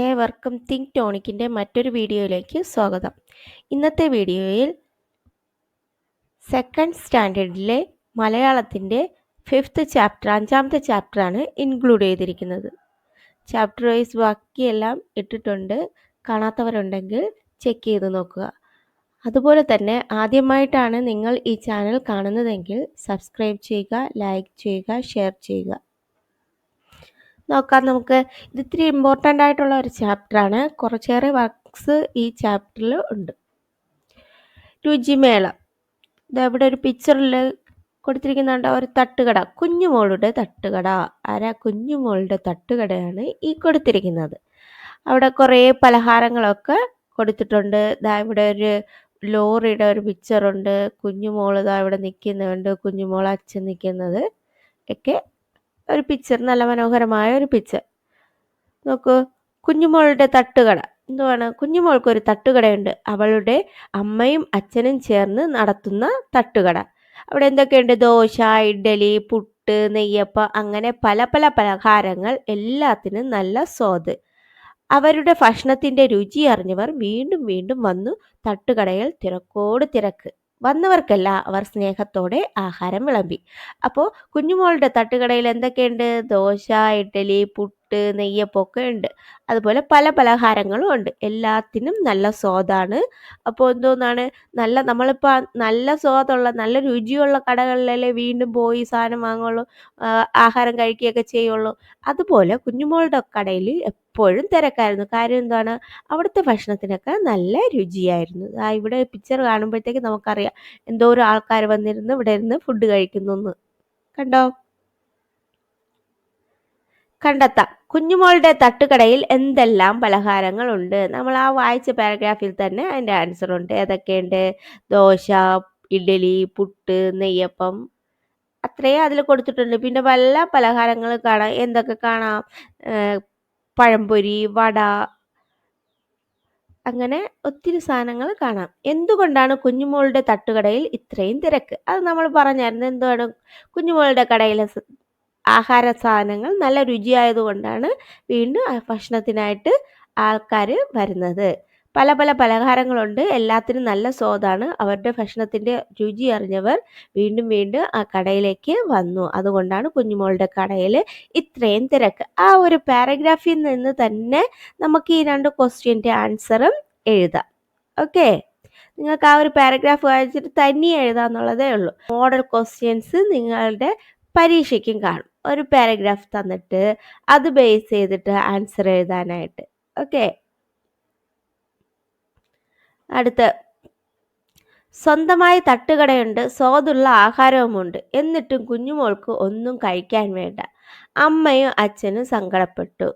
ഏവർക്കും തിങ്ക് ടോണിക്കിൻ്റെ മറ്റൊരു വീഡിയോയിലേക്ക് സ്വാഗതം. ഇന്നത്തെ വീഡിയോയിൽ സെക്കൻഡ് സ്റ്റാൻഡേർഡിലെ മലയാളത്തിൻ്റെ 5th ചാപ്റ്റർ 5ാമത്തെ ചാപ്റ്ററാണ് ഇൻക്ലൂഡ് ചെയ്തിരിക്കുന്നത്. ചാപ്റ്റർ വൈസ് ബാക്കിയെല്ലാം ഇട്ടിട്ടുണ്ട്. കാണാത്തവരുണ്ടെങ്കിൽ ചെക്ക് ചെയ്ത് നോക്കുക. അതുപോലെ തന്നെ ആദ്യമായിട്ടാണ് നിങ്ങൾ ഈ ചാനൽ കാണുന്നതെങ്കിൽ സബ്സ്ക്രൈബ് ചെയ്യുക, ലൈക്ക് ചെയ്യുക, ഷെയർ ചെയ്യുക. നോക്കാം നമുക്ക്. ഇത് ഇത്തിരി ഇമ്പോർട്ടൻ്റ് ആയിട്ടുള്ള ഒരു ചാപ്റ്ററാണ്. കുറച്ചേറെ വർക്ക്സ് ഈ ചാപ്റ്ററിൽ ഉണ്ട്. രുചിമേള. ഇവിടെ ഒരു പിക്ചറിൽ കൊടുത്തിരിക്കുന്നുണ്ട് ഒരു തട്ടുകട, കുഞ്ഞുമോളുടെ തട്ടുകട. കുഞ്ഞുമോളുടെ തട്ടുകടയാണ് ഈ കൊടുത്തിരിക്കുന്നത്. അവിടെ കുറേ പലഹാരങ്ങളൊക്കെ കൊടുത്തിട്ടുണ്ട്. ഇവിടെ ഒരു ലോറിയുടെ ഒരു പിക്ചറുണ്ട്. കുഞ്ഞുമോള് ഇവിടെ നിൽക്കുന്നുണ്ട്, കുഞ്ഞുമോൾ അച്ഛൻ നിൽക്കുന്നത് ഒക്കെ ഒരു പിക്ചർ, നല്ല മനോഹരമായ ഒരു പിക്ചർ. നോക്കൂ, കുഞ്ഞുമോളുടെ തട്ടുകട. എന്തുവാണ്? കുഞ്ഞുമോൾക്കൊരു തട്ടുകടയുണ്ട്. അവളുടെ അമ്മയും അച്ഛനും ചേർന്ന് നടത്തുന്ന തട്ടുകട. അവിടെ എന്തൊക്കെയുണ്ട്? ദോശ, ഇഡ്ഡലി, പുട്ട്, നെയ്യപ്പം, അങ്ങനെ പല പല പലഹാരങ്ങൾ. എല്ലാത്തിനും നല്ല സ്വാദ്. അവരുടെ ഭക്ഷണത്തിൻ്റെ രുചി അറിഞ്ഞവർ വീണ്ടും വീണ്ടും വന്നു. തട്ടുകടയിൽ തിരക്കോട് തിരക്ക്. വന്നവർക്കല്ല അവർ സ്നേഹത്തോടെ ആഹാരം വിളമ്പി. അപ്പോൾ കുഞ്ഞുമോളുടെ തട്ടുകടയിൽ എന്തൊക്കെയുണ്ട്? ദോശ, ഇഡ്ഡലി, പുട്ട്, നെയ്യപ്പൊക്കെ ഉണ്ട്. അതുപോലെ പല പലഹാരങ്ങളും ഉണ്ട്. എല്ലാത്തിനും നല്ല സ്വാദാണ്. അപ്പോൾ എന്തോന്നാണ്, നമ്മളിപ്പോൾ നല്ല സ്വാദുള്ള നല്ല രുചിയുള്ള കടകളിലല്ലേ വീണ്ടും പോയി സാധനം വാങ്ങുള്ളൂ, ആഹാരം കഴിക്കുകയൊക്കെ ചെയ്യുള്ളൂ. അതുപോലെ കുഞ്ഞുമോളുടെ കടയിൽ എപ്പോഴും തിരക്കായിരുന്നു. കാര്യം എന്താണ്? അവിടുത്തെ ഭക്ഷണത്തിനൊക്കെ നല്ല രുചിയായിരുന്നു. ഇവിടെ പിക്ചർ കാണുമ്പോഴത്തേക്ക് നമുക്കറിയാം എന്തോരം ആൾക്കാർ വന്നിരുന്ന് ഇവിടെ ഇരുന്ന് ഫുഡ് കഴിക്കുന്നു. കണ്ടോ? കണ്ടെത്താം. കുഞ്ഞുമോളുടെ തട്ടുകടയിൽ എന്തെല്ലാം പലഹാരങ്ങളുണ്ട്. നമ്മൾ ആ വായിച്ച പാരഗ്രാഫിൽ തന്നെ അതിൻ്റെ ആൻസർ ഉണ്ട്. ഏതൊക്കെയുണ്ട്? ദോശ, ഇഡ്ഡലി, പുട്ട്, നെയ്യപ്പം, അത്രയും അതിൽ കൊടുത്തിട്ടുണ്ട്. പിന്നെ പല പലഹാരങ്ങൾ കാണാം. എന്തൊക്കെ കാണാം? പഴംപൊരി, വട, അങ്ങനെ ഒത്തിരി സാധനങ്ങൾ കാണാം. എന്തുകൊണ്ടാണ് കുഞ്ഞുമോളുടെ തട്ടുകടയിൽ ഇത്രയും തിരക്ക്? അത് നമ്മൾ പറഞ്ഞായിരുന്നു. എന്താണ്? കുഞ്ഞുമോളുടെ കടയിലെ ആഹാര സാധനങ്ങൾ നല്ല രുചിയായതുകൊണ്ടാണ് വീണ്ടും ഭക്ഷണത്തിനായിട്ട് ആൾക്കാർ വരുന്നത്. പല പല പലഹാരങ്ങളുണ്ട്. എല്ലാത്തിനും നല്ല സ്വാദാണ്. അവരുടെ ഭക്ഷണത്തിൻ്റെ രുചി അറിഞ്ഞവർ വീണ്ടും വീണ്ടും ആ കടയിലേക്ക് വന്നു. അതുകൊണ്ടാണ് കുഞ്ഞുമോളുടെ കടയിൽ ഇത്രയും തിരക്ക്. ആ ഒരു പാരഗ്രാഫിൽ നിന്ന് തന്നെ നമുക്ക് ഈ 2 ക്വസ്റ്റ്യൻ്റെ ആൻസറും എഴുതാം. ഓക്കെ, നിങ്ങൾക്ക് ആ ഒരു പാരഗ്രാഫ് വായിച്ചിട്ട് തനിയെ എഴുതാന്നുള്ളതേ ഉള്ളൂ. മോഡൽ ക്വസ്റ്റ്യൻസ് നിങ്ങളുടെ പരീക്ഷയ്ക്കും കാണും. ഒരു പാരഗ്രാഫ് തന്നിട്ട് അത് ബേസ് ചെയ്തിട്ട് ആൻസർ എഴുതാനായിട്ട്. ഓക്കെ, അടുത്ത്. സ്വന്തമായി തട്ടുകടയുണ്ട്, സ്വാദുള്ള ആഹാരവുമുണ്ട്. എന്നിട്ടും കുഞ്ഞുമോൾക്ക് ഒന്നും കഴിക്കാൻ വേണ്ട. അമ്മയും അച്ഛനും സങ്കടപ്പെട്ടു.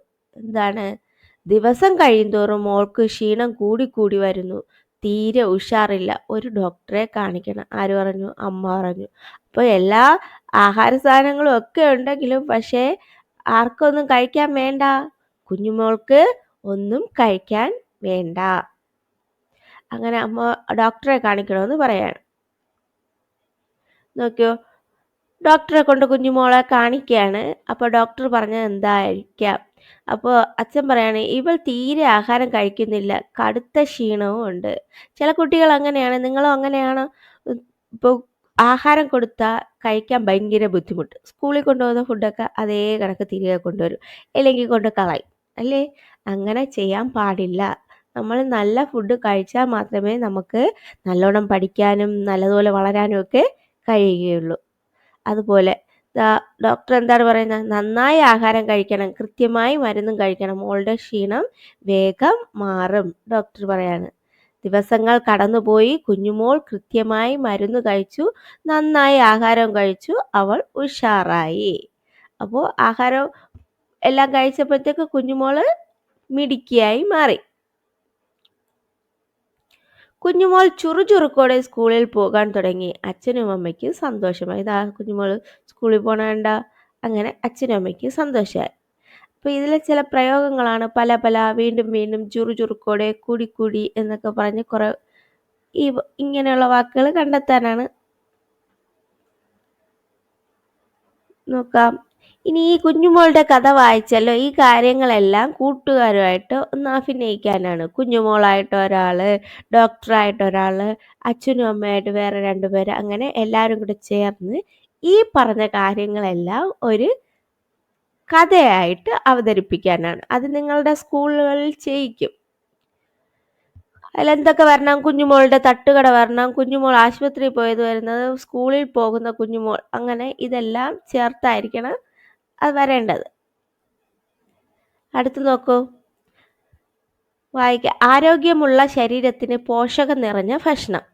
എന്താണ്? ദിവസം കഴിയുന്തോറും മോൾക്ക് ക്ഷീണം കൂടി വരുന്നു. തീരെ ഉഷാറില്ല. ഒരു ഡോക്ടറെ കാണിക്കണം. ആര് പറഞ്ഞു? അമ്മ പറഞ്ഞു. അപ്പോൾ എല്ലാ ആഹാര സാധനങ്ങളും ഒക്കെ ഉണ്ടെങ്കിലും പക്ഷേ ആർക്കൊന്നും കഴിക്കാൻ വേണ്ട. കുഞ്ഞുമോൾക്ക് ഒന്നും കഴിക്കാൻ വേണ്ട. അങ്ങനെ അമ്മ ഡോക്ടറെ കാണിക്കണമെന്ന് പറയാണ്. നോക്കിയോ, ഡോക്ടറെ കൊണ്ട് കുഞ്ഞുമോളെ കാണിക്കുകയാണ്. അപ്പോൾ ഡോക്ടർ പറഞ്ഞത് എന്തായിരിക്കാം? അപ്പോൾ അച്ഛൻ പറയാണ്, ഇവൾ തീരെ ആഹാരം കഴിക്കുന്നില്ല, കടുത്ത ക്ഷീണവും ഉണ്ട്. ചില കുട്ടികൾ അങ്ങനെയാണ്. നിങ്ങളും അങ്ങനെയാണോ? ഇപ്പോൾ ആഹാരം കൊടുത്താൽ കഴിക്കാൻ ഭയങ്കര ബുദ്ധിമുട്ട്. സ്കൂളിൽ കൊണ്ടുപോകുന്ന ഫുഡൊക്കെ അതേ കണക്ക് തിരികെ കൊണ്ടുവരും, അല്ലെങ്കിൽ കൊണ്ട് കളയും, അല്ലേ? അങ്ങനെ ചെയ്യാൻ പാടില്ല. നമ്മൾ നല്ല ഫുഡ് കഴിച്ചാൽ മാത്രമേ നമുക്ക് നല്ലോണം പഠിക്കാനും നല്ലതുപോലെ വളരാനും ഒക്കെ കഴിയുകയുള്ളൂ. അതുപോലെ ഡോക്ടർ എന്താണ് പറയുന്നത്? നന്നായി ആഹാരം കഴിക്കണം, കൃത്യമായി മരുന്നും കഴിക്കണം, മോളുടെ ക്ഷീണം വേഗം മാറും. ഡോക്ടർ പറയാണ്. ദിവസങ്ങൾ കടന്നുപോയി. കുഞ്ഞുമോൾ കൃത്യമായി മരുന്ന് കഴിച്ചു, നന്നായി ആഹാരം കഴിച്ചു, അവൾ ഉഷാറായി. അപ്പോൾ ആഹാരം എല്ലാം കഴിച്ചപ്പോഴത്തേക്ക് കുഞ്ഞുമോള് മിടുക്കിയായി മാറി. കുഞ്ഞുമോൾ ചുറുചുറുക്കോടെ സ്കൂളിൽ പോകാൻ തുടങ്ങി. അച്ഛനും അമ്മയ്ക്കും സന്തോഷമായി. ഇതാ കുഞ്ഞുമോൾ സ്കൂളിൽ പോകണ്ട. അങ്ങനെ അച്ഛനും അമ്മയ്ക്കും സന്തോഷമായി. അപ്പോൾ ഇതിലെ ചില പ്രയോഗങ്ങളാണ് പല പല, വീണ്ടും വീണ്ടും, ചുറുചുറുക്കോടെ, കൂടി എന്നൊക്കെ പറഞ്ഞ് കുറേ ഇങ്ങനെയുള്ള വാക്കുകൾ കണ്ടെത്താനാണ്. നോക്കാം. ഇനി ഈ കുഞ്ഞുമോളുടെ കഥ വായിച്ചല്ലോ, ഈ കാര്യങ്ങളെല്ലാം കൂട്ടുകാരുമായിട്ട് ഒന്ന് അഭിനയിക്കാനാണ്. കുഞ്ഞുമോളായിട്ട് ഒരാള്, ഡോക്ടറായിട്ട് ഒരാള്, അച്ഛനും അമ്മയായിട്ട് വേറെ 2 പേര്, അങ്ങനെ എല്ലാവരും കൂടെ ചേർന്ന് ഈ പറഞ്ഞ കാര്യങ്ങളെല്ലാം ഒരു കഥയായിട്ട് അവതരിപ്പിക്കാനാണ്. അത് നിങ്ങളുടെ സ്കൂളുകളിൽ ചെയ്യിക്കും. അതിലെന്തൊക്കെ വരണം? കുഞ്ഞുമോളുടെ തട്ടുകട വരണം, കുഞ്ഞുമോൾ ആശുപത്രിയിൽ പോയത് വരുന്നത്, സ്കൂളിൽ പോകുന്ന കുഞ്ഞുമോൾ, അങ്ങനെ ഇതെല്ലാം ചേർത്തായിരിക്കണം അത് വരേണ്ടത്. അടുത്ത് നോക്കൂ, വായിക്കുക. ആരോഗ്യമുള്ള ശരീരത്തിന് പോഷകം നിറഞ്ഞ ഭക്ഷണം.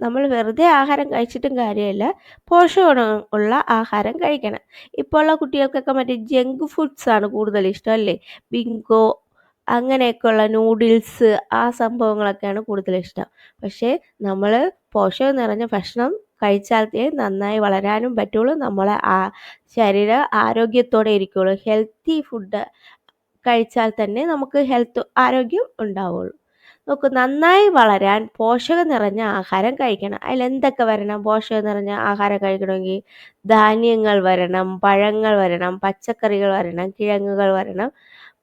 നമ്മൾ വെറുതെ ആഹാരം കഴിച്ചിട്ടും കാര്യമില്ല, പോഷകം ഉള്ള ആഹാരം കഴിക്കണം. ഇപ്പോൾ ഉള്ള കുട്ടികൾക്കൊക്കെ മറ്റേ ജങ്ക് ഫുഡ്സ് ആണ് കൂടുതൽ ഇഷ്ടം അല്ലേ? ബിങ്കോ അങ്ങനെയൊക്കെയുള്ള നൂഡിൽസ്, ആ സംഭവങ്ങളൊക്കെയാണ് കൂടുതൽ ഇഷ്ടം. പക്ഷേ നമ്മൾ പോഷകം നിറഞ്ഞ ഭക്ഷണം കഴിച്ചാലേ നന്നായി വളരാനും പറ്റുള്ളൂ, നമ്മളെ ശരീരം ആരോഗ്യത്തോടെ ഇരിക്കുകയുള്ളൂ. ഹെൽത്തി ഫുഡ് കഴിച്ചാൽ തന്നെ നമുക്ക് ആരോഗ്യം ഉണ്ടാവുള്ളൂ. നോക്കൂ, നന്നായി വളരാൻ പോഷകം നിറഞ്ഞ ആഹാരം കഴിക്കണം. അതിലെന്തൊക്കെ വരണം? പോഷകം നിറഞ്ഞ ആഹാരം കഴിക്കണമെങ്കിൽ ധാന്യങ്ങൾ വരണം, പഴങ്ങൾ വരണം, പച്ചക്കറികൾ വരണം, കിഴങ്ങുകൾ വരണം,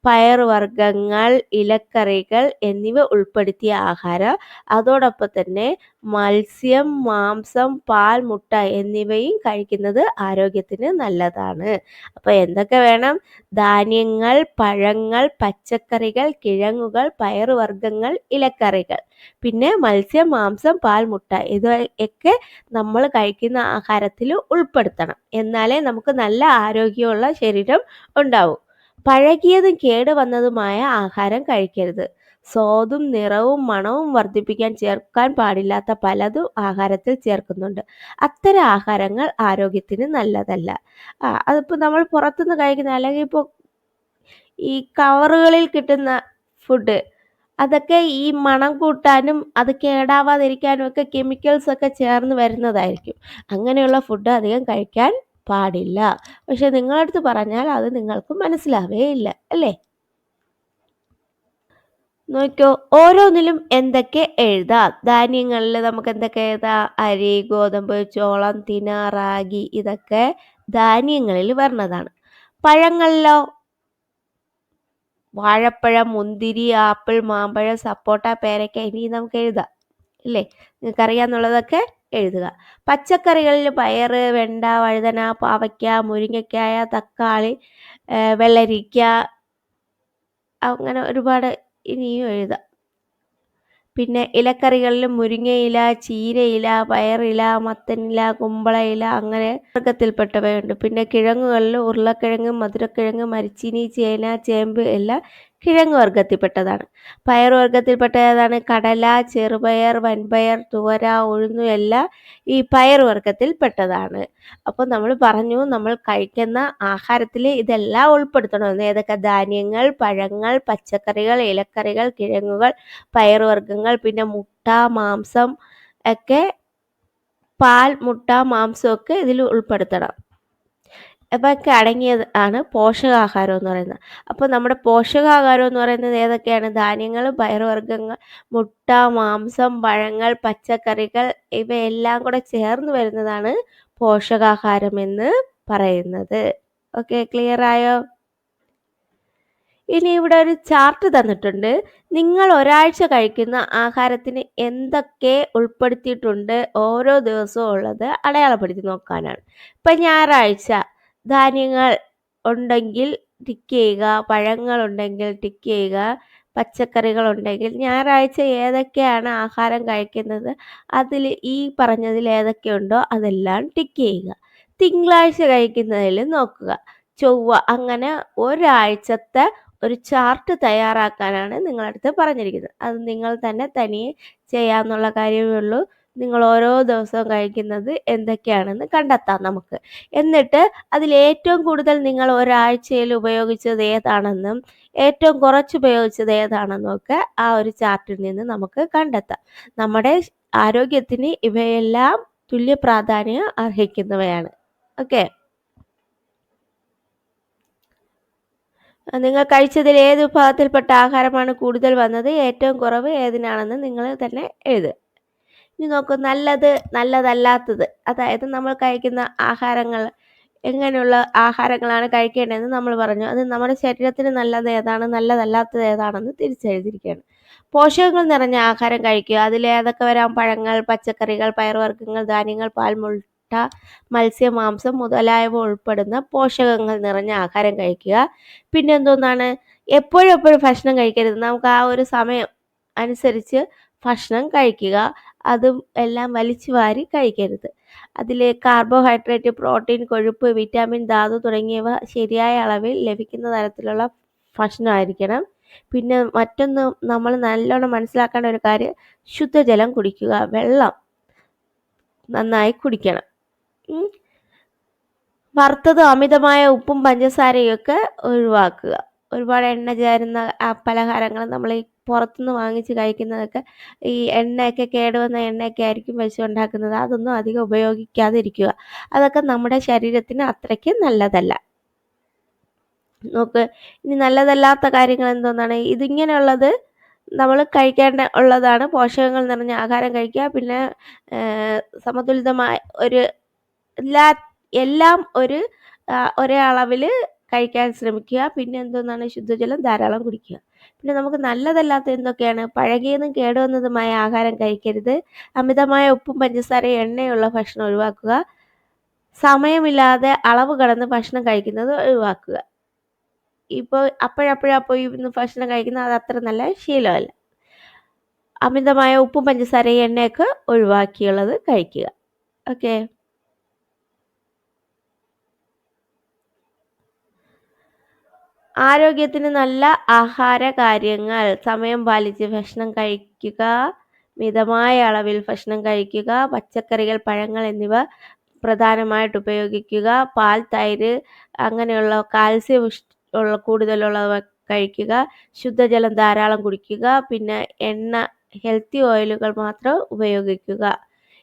പയറുവർഗ്ഗങ്ങൾ, ഇലക്കറികൾ എന്നിവ ഉൾപ്പെടുത്തിയ ആഹാരം. അതോടൊപ്പം തന്നെ മത്സ്യം, മാംസം, പാൽ, മുട്ട എന്നിവയും കഴിക്കുന്നത് ആരോഗ്യത്തിന് നല്ലതാണ്. അപ്പോൾ എന്തൊക്കെ വേണം? ധാന്യങ്ങൾ, പഴങ്ങൾ, പച്ചക്കറികൾ, കിഴങ്ങുകൾ, പയറുവർഗ്ഗങ്ങൾ, ഇലക്കറികൾ, പിന്നെ മത്സ്യം, മാംസം, പാൽ, മുട്ട ഇതൊക്കെ നമ്മൾ കഴിക്കുന്ന ആഹാരത്തിൽ ഉൾപ്പെടുത്തണം. എന്നാലേ നമുക്ക് നല്ല ആരോഗ്യമുള്ള ശരീരം ഉണ്ടാവൂ. പഴകിയതും കേടുവന്നതുമായ ആഹാരം കഴിക്കരുത്. സ്വാദും നിറവും മണവും വർദ്ധിപ്പിക്കാൻ ചേർക്കാൻ പാടില്ലാത്ത പലതും ആഹാരത്തിൽ ചേർക്കുന്നുണ്ട്. അത്തരം ആഹാരങ്ങൾ ആരോഗ്യത്തിന് നല്ലതല്ല. അതിപ്പോൾ നമ്മൾ പുറത്തുനിന്ന് കഴിക്കുന്ന, അല്ലെങ്കിൽ ഇപ്പോൾ ഈ കവറുകളിൽ കിട്ടുന്ന ഫുഡ്, അതൊക്കെ ഈ മണം കൂട്ടാനും അത് കേടാവാതിരിക്കാനും ഒക്കെ കെമിക്കൽസ് ഒക്കെ ചേർന്ന് വരുന്നതായിരിക്കും. അങ്ങനെയുള്ള ഫുഡ് അധികം കഴിക്കാൻ പാടില്ല. പക്ഷെ നിങ്ങളടുത്ത് പറഞ്ഞാൽ അത് നിങ്ങൾക്ക് മനസ്സിലാവേയില്ല അല്ലേ? നോക്കിക്കോ, ഓരോന്നിലും എന്തൊക്കെ എഴുതാം. ധാന്യങ്ങളിൽ നമുക്ക് എന്തൊക്കെ എഴുതാം? അരി, ഗോതമ്പ്, ചോളം, തിന, റാഗി, ഇതൊക്കെ ധാന്യങ്ങളിൽ വരുന്നതാണ്. പഴങ്ങളിലോ വാഴപ്പഴം, മുന്തിരി, ആപ്പിൾ, മാമ്പഴം, സപ്പോട്ട, പേരയ്ക്ക, ഇനി നമുക്ക് എഴുതാം ഇല്ലേ? നിങ്ങൾക്കറിയാമെന്നുള്ളതൊക്കെ എഴുതുക. പച്ചക്കറികളിൽ പയറ്, വെണ്ട, വഴുതന, പാവയ്ക്ക, മുരിങ്ങയ്ക്കായ, തക്കാളി, വെള്ളരിക്ക, അങ്ങനെ ഒരുപാട് ഇനിയും എഴുതാം. പിന്നെ ഇലക്കറികളിൽ മുരിങ്ങയില, ചീരയില, പയറില, മത്തനില, കുമ്പളയില, അങ്ങനെ വർഗത്തിൽപ്പെട്ടവയുണ്ട്. പിന്നെ കിഴങ്ങുകളിൽ ഉരുളക്കിഴങ്ങ്, മധുരക്കിഴങ്ങ്, മരിച്ചീനി, ചേന, ചേമ്പ് എല്ലാം കിഴങ്ങ് വർഗത്തിൽപ്പെട്ടതാണ്. പയർ വർഗത്തിൽപ്പെട്ട ഏതാണ്? കടല, ചെറുപയർ, വൻപയർ, തുവര, ഉഴുന്നു എല്ലാം ഈ പയർ വർഗത്തിൽപ്പെട്ടതാണ്. അപ്പോൾ നമ്മൾ പറഞ്ഞു, നമ്മൾ കഴിക്കുന്ന ആഹാരത്തിൽ ഇതെല്ലാം ഉൾപ്പെടുത്തണമെന്ന്. ഏതൊക്കെ? ധാന്യങ്ങൾ, പഴങ്ങൾ, പച്ചക്കറികൾ, ഇലക്കറികൾ, കിഴങ്ങുകൾ, പയറുവർഗ്ഗങ്ങൾ, പിന്നെ മുട്ട, മാംസം ഒക്കെ, പാൽ, മുട്ട, മാംസമൊക്കെ ഇതിൽ ഉൾപ്പെടുത്തണം. ഇതൊക്കെ അടങ്ങിയത് ആണ് പോഷകാഹാരം എന്ന് പറയുന്നത്. അപ്പോൾ നമ്മുടെ പോഷകാഹാരം എന്ന് പറയുന്നത് ഏതൊക്കെയാണ്? ധാന്യങ്ങൾ, പയറുവർഗ്ഗങ്ങൾ, മുട്ട, മാംസം, പഴങ്ങൾ, പച്ചക്കറികൾ, ഇവയെല്ലാം കൂടെ ചേർന്ന് വരുന്നതാണ് പോഷകാഹാരം എന്ന് പറയുന്നത്. ഓക്കെ, ക്ലിയർ ആയോ? ഇനി ഇവിടെ ഒരു ചാർട്ട് തന്നിട്ടുണ്ട്. നിങ്ങൾ ഒരാഴ്ച കഴിക്കുന്ന ആഹാരത്തിന് എന്തൊക്കെ ഉൾപ്പെടുത്തിയിട്ടുണ്ട് ഓരോ ദിവസവും ഉള്ളത് അടയാളപ്പെടുത്തി നോക്കാനാണ്. ഇപ്പം ഞായറാഴ്ച ധാന്യങ്ങൾ ഉണ്ടെങ്കിൽ ടിക്ക് ചെയ്യുക, പഴങ്ങൾ ഉണ്ടെങ്കിൽ ടിക്ക് ചെയ്യുക, പച്ചക്കറികൾ ഉണ്ടെങ്കിൽ ഞായറാഴ്ച ഏതൊക്കെയാണ് ആഹാരം കഴിക്കുന്നത് അതിൽ ഈ പറഞ്ഞതിൽ ഏതൊക്കെയുണ്ടോ അതെല്ലാം ടിക്ക് ചെയ്യുക. തിങ്കളാഴ്ച കഴിക്കുന്നതിൽ നോക്കുക, ചൊവ്വ, അങ്ങനെ ഒരാഴ്ചത്തെ ഒരു ചാർട്ട് തയ്യാറാക്കാനാണ് നിങ്ങളടുത്ത് പറഞ്ഞിരിക്കുന്നത്. അത് നിങ്ങൾ തന്നെ തനിയെ ചെയ്യാമെന്നുള്ള കാര്യമേ ഉള്ളൂ. നിങ്ങൾ ഓരോ ദിവസവും കഴിക്കുന്നത് എന്തൊക്കെയാണെന്ന് കണ്ടെത്താം നമുക്ക്. എന്നിട്ട് അതിൽ ഏറ്റവും കൂടുതൽ നിങ്ങൾ ഒരാഴ്ചയിൽ ഉപയോഗിച്ചത് ഏതാണെന്നും ഏറ്റവും കുറച്ച് ഉപയോഗിച്ചത് ഏതാണെന്നും ഒക്കെ ആ ഒരു ചാർട്ടിൽ നിന്ന് നമുക്ക് കണ്ടെത്താം. നമ്മുടെ ആരോഗ്യത്തിന് ഇവയെല്ലാം തുല്യ പ്രാധാന്യം അർഹിക്കുന്നവയാണ്. ഓക്കെ, നിങ്ങൾ കഴിച്ചതിൽ ഏത് വിഭാഗത്തിൽപ്പെട്ട ആഹാരമാണ് കൂടുതൽ വന്നത്, ഏറ്റവും കുറവ് ഏതിനാണെന്ന് നിങ്ങൾ തന്നെ എഴുതുക. ഇനി നോക്കൂ, നല്ലത്, നല്ലതല്ലാത്തത്, അതായത് നമ്മൾ കഴിക്കുന്ന ആഹാരങ്ങൾ എങ്ങനെയുള്ള ആഹാരങ്ങളാണ് കഴിക്കേണ്ടതെന്ന് നമ്മൾ പറഞ്ഞു. അത് നമ്മുടെ ശരീരത്തിന് നല്ലത് ഏതാണ്, നല്ലതല്ലാത്തത് ഏതാണെന്ന് തിരിച്ചെഴുതിയിരിക്കുകയാണ്. പോഷകങ്ങൾ നിറഞ്ഞ ആഹാരം കഴിക്കുക. അതിലേതൊക്കെ വരാം? പഴങ്ങൾ, പച്ചക്കറികൾ, പയറുവർഗ്ഗങ്ങൾ, ധാന്യങ്ങൾ, പാൽ, മുട്ട, മത്സ്യം, മാംസം മുതലായവ ഉൾപ്പെടുന്ന പോഷകങ്ങൾ നിറഞ്ഞ ആഹാരം കഴിക്കുക. പിന്നെ എന്തോന്നാണ്? എപ്പോഴും ഭക്ഷണം കഴിക്കരുത്. നമുക്ക് ആ ഒരു സമയം അനുസരിച്ച് ഭക്ഷണം കഴിക്കുക. അതും എല്ലാം വലിച്ചു വാരി കഴിക്കരുത്. അതിൽ കാർബോഹൈഡ്രേറ്റ്, പ്രോട്ടീൻ, കൊഴുപ്പ്, വിറ്റാമിൻ, ധാതു തുടങ്ങിയവ ശരിയായ അളവിൽ ലഭിക്കുന്ന തരത്തിലുള്ള ഭക്ഷണമായിരിക്കണം. പിന്നെ മറ്റൊന്ന് നമ്മൾ നല്ലോണം മനസ്സിലാക്കേണ്ട ഒരു കാര്യം, ശുദ്ധജലം കുടിക്കുക. വെള്ളം നന്നായി കുടിക്കണം. വറുത്തതും അമിതമായ ഉപ്പും പഞ്ചസാരയും ഒക്കെ ഒഴിവാക്കുക. ഒരുപാട് എണ്ണ ചേരുന്ന പലഹാരങ്ങൾ നമ്മൾ ഈ പുറത്തുനിന്ന് വാങ്ങിച്ച് കഴിക്കുന്നതൊക്കെ ഈ എണ്ണയൊക്കെ കേടുവന്ന എണ്ണയൊക്കെ ആയിരിക്കും വെച്ചുണ്ടാക്കുന്നത്. അതൊന്നും അധികം ഉപയോഗിക്കാതിരിക്കുക. അതൊക്കെ നമ്മുടെ ശരീരത്തിന് അത്രയ്ക്ക് നല്ലതല്ല. നോക്ക്, ഇനി നല്ലതല്ലാത്ത കാര്യങ്ങൾ എന്തോന്നാണ്? ഇതിങ്ങനെയുള്ളത് നമ്മൾ കഴിക്കേണ്ട ഉള്ളതാണ്. പോഷകങ്ങൾ നിറഞ്ഞ ആഹാരം കഴിക്കുക. പിന്നെ സമതുലിതമായ ഒരു എല്ലാം ഒരേ അളവിൽ കഴിക്കാൻ ശ്രമിക്കുക. പിന്നെ എന്തോന്നാണ്? ശുദ്ധജലം ധാരാളം കുടിക്കുക. പിന്നെ നമുക്ക് നല്ലതല്ലാത്ത എന്തൊക്കെയാണ്? പഴകിയതും കേടുവന്നതുമായ ആഹാരം കഴിക്കരുത്. അമിതമായ ഉപ്പും പഞ്ചസാരയും എണ്ണയുള്ള ഭക്ഷണം ഒഴിവാക്കുക. സമയമില്ലാതെ അളവ് കടന്ന് ഭക്ഷണം കഴിക്കുന്നത് ഒഴിവാക്കുക. ഇപ്പോൾ അപ്പോഴപ്പോഴപ്പോയി ഇന്ന് ഭക്ഷണം കഴിക്കുന്നത് അത് അത്ര നല്ല ശീലമല്ല. അമിതമായ ഉപ്പും പഞ്ചസാരയും എണ്ണയൊക്കെ ഒഴിവാക്കിയുള്ളത് കഴിക്കുക. ഓക്കെ. ആരോഗ്യത്തിന് നല്ല ആഹാര കാര്യങ്ങൾ: സമയം പാലിച്ച് ഭക്ഷണം കഴിക്കുക, മിതമായ അളവിൽ ഭക്ഷണം കഴിക്കുക, പച്ചക്കറികൾ, പഴങ്ങൾ എന്നിവ പ്രധാനമായിട്ട് ഉപയോഗിക്കുക, പാൽ, തൈര് അങ്ങനെയുള്ള കാൽസ്യം കൂടുതലുള്ളവ കഴിക്കുക, ശുദ്ധജലം ധാരാളം കുടിക്കുക, പിന്നെ എണ്ണ, ഹെൽത്തി ഓയിലുകൾ മാത്രം ഉപയോഗിക്കുക.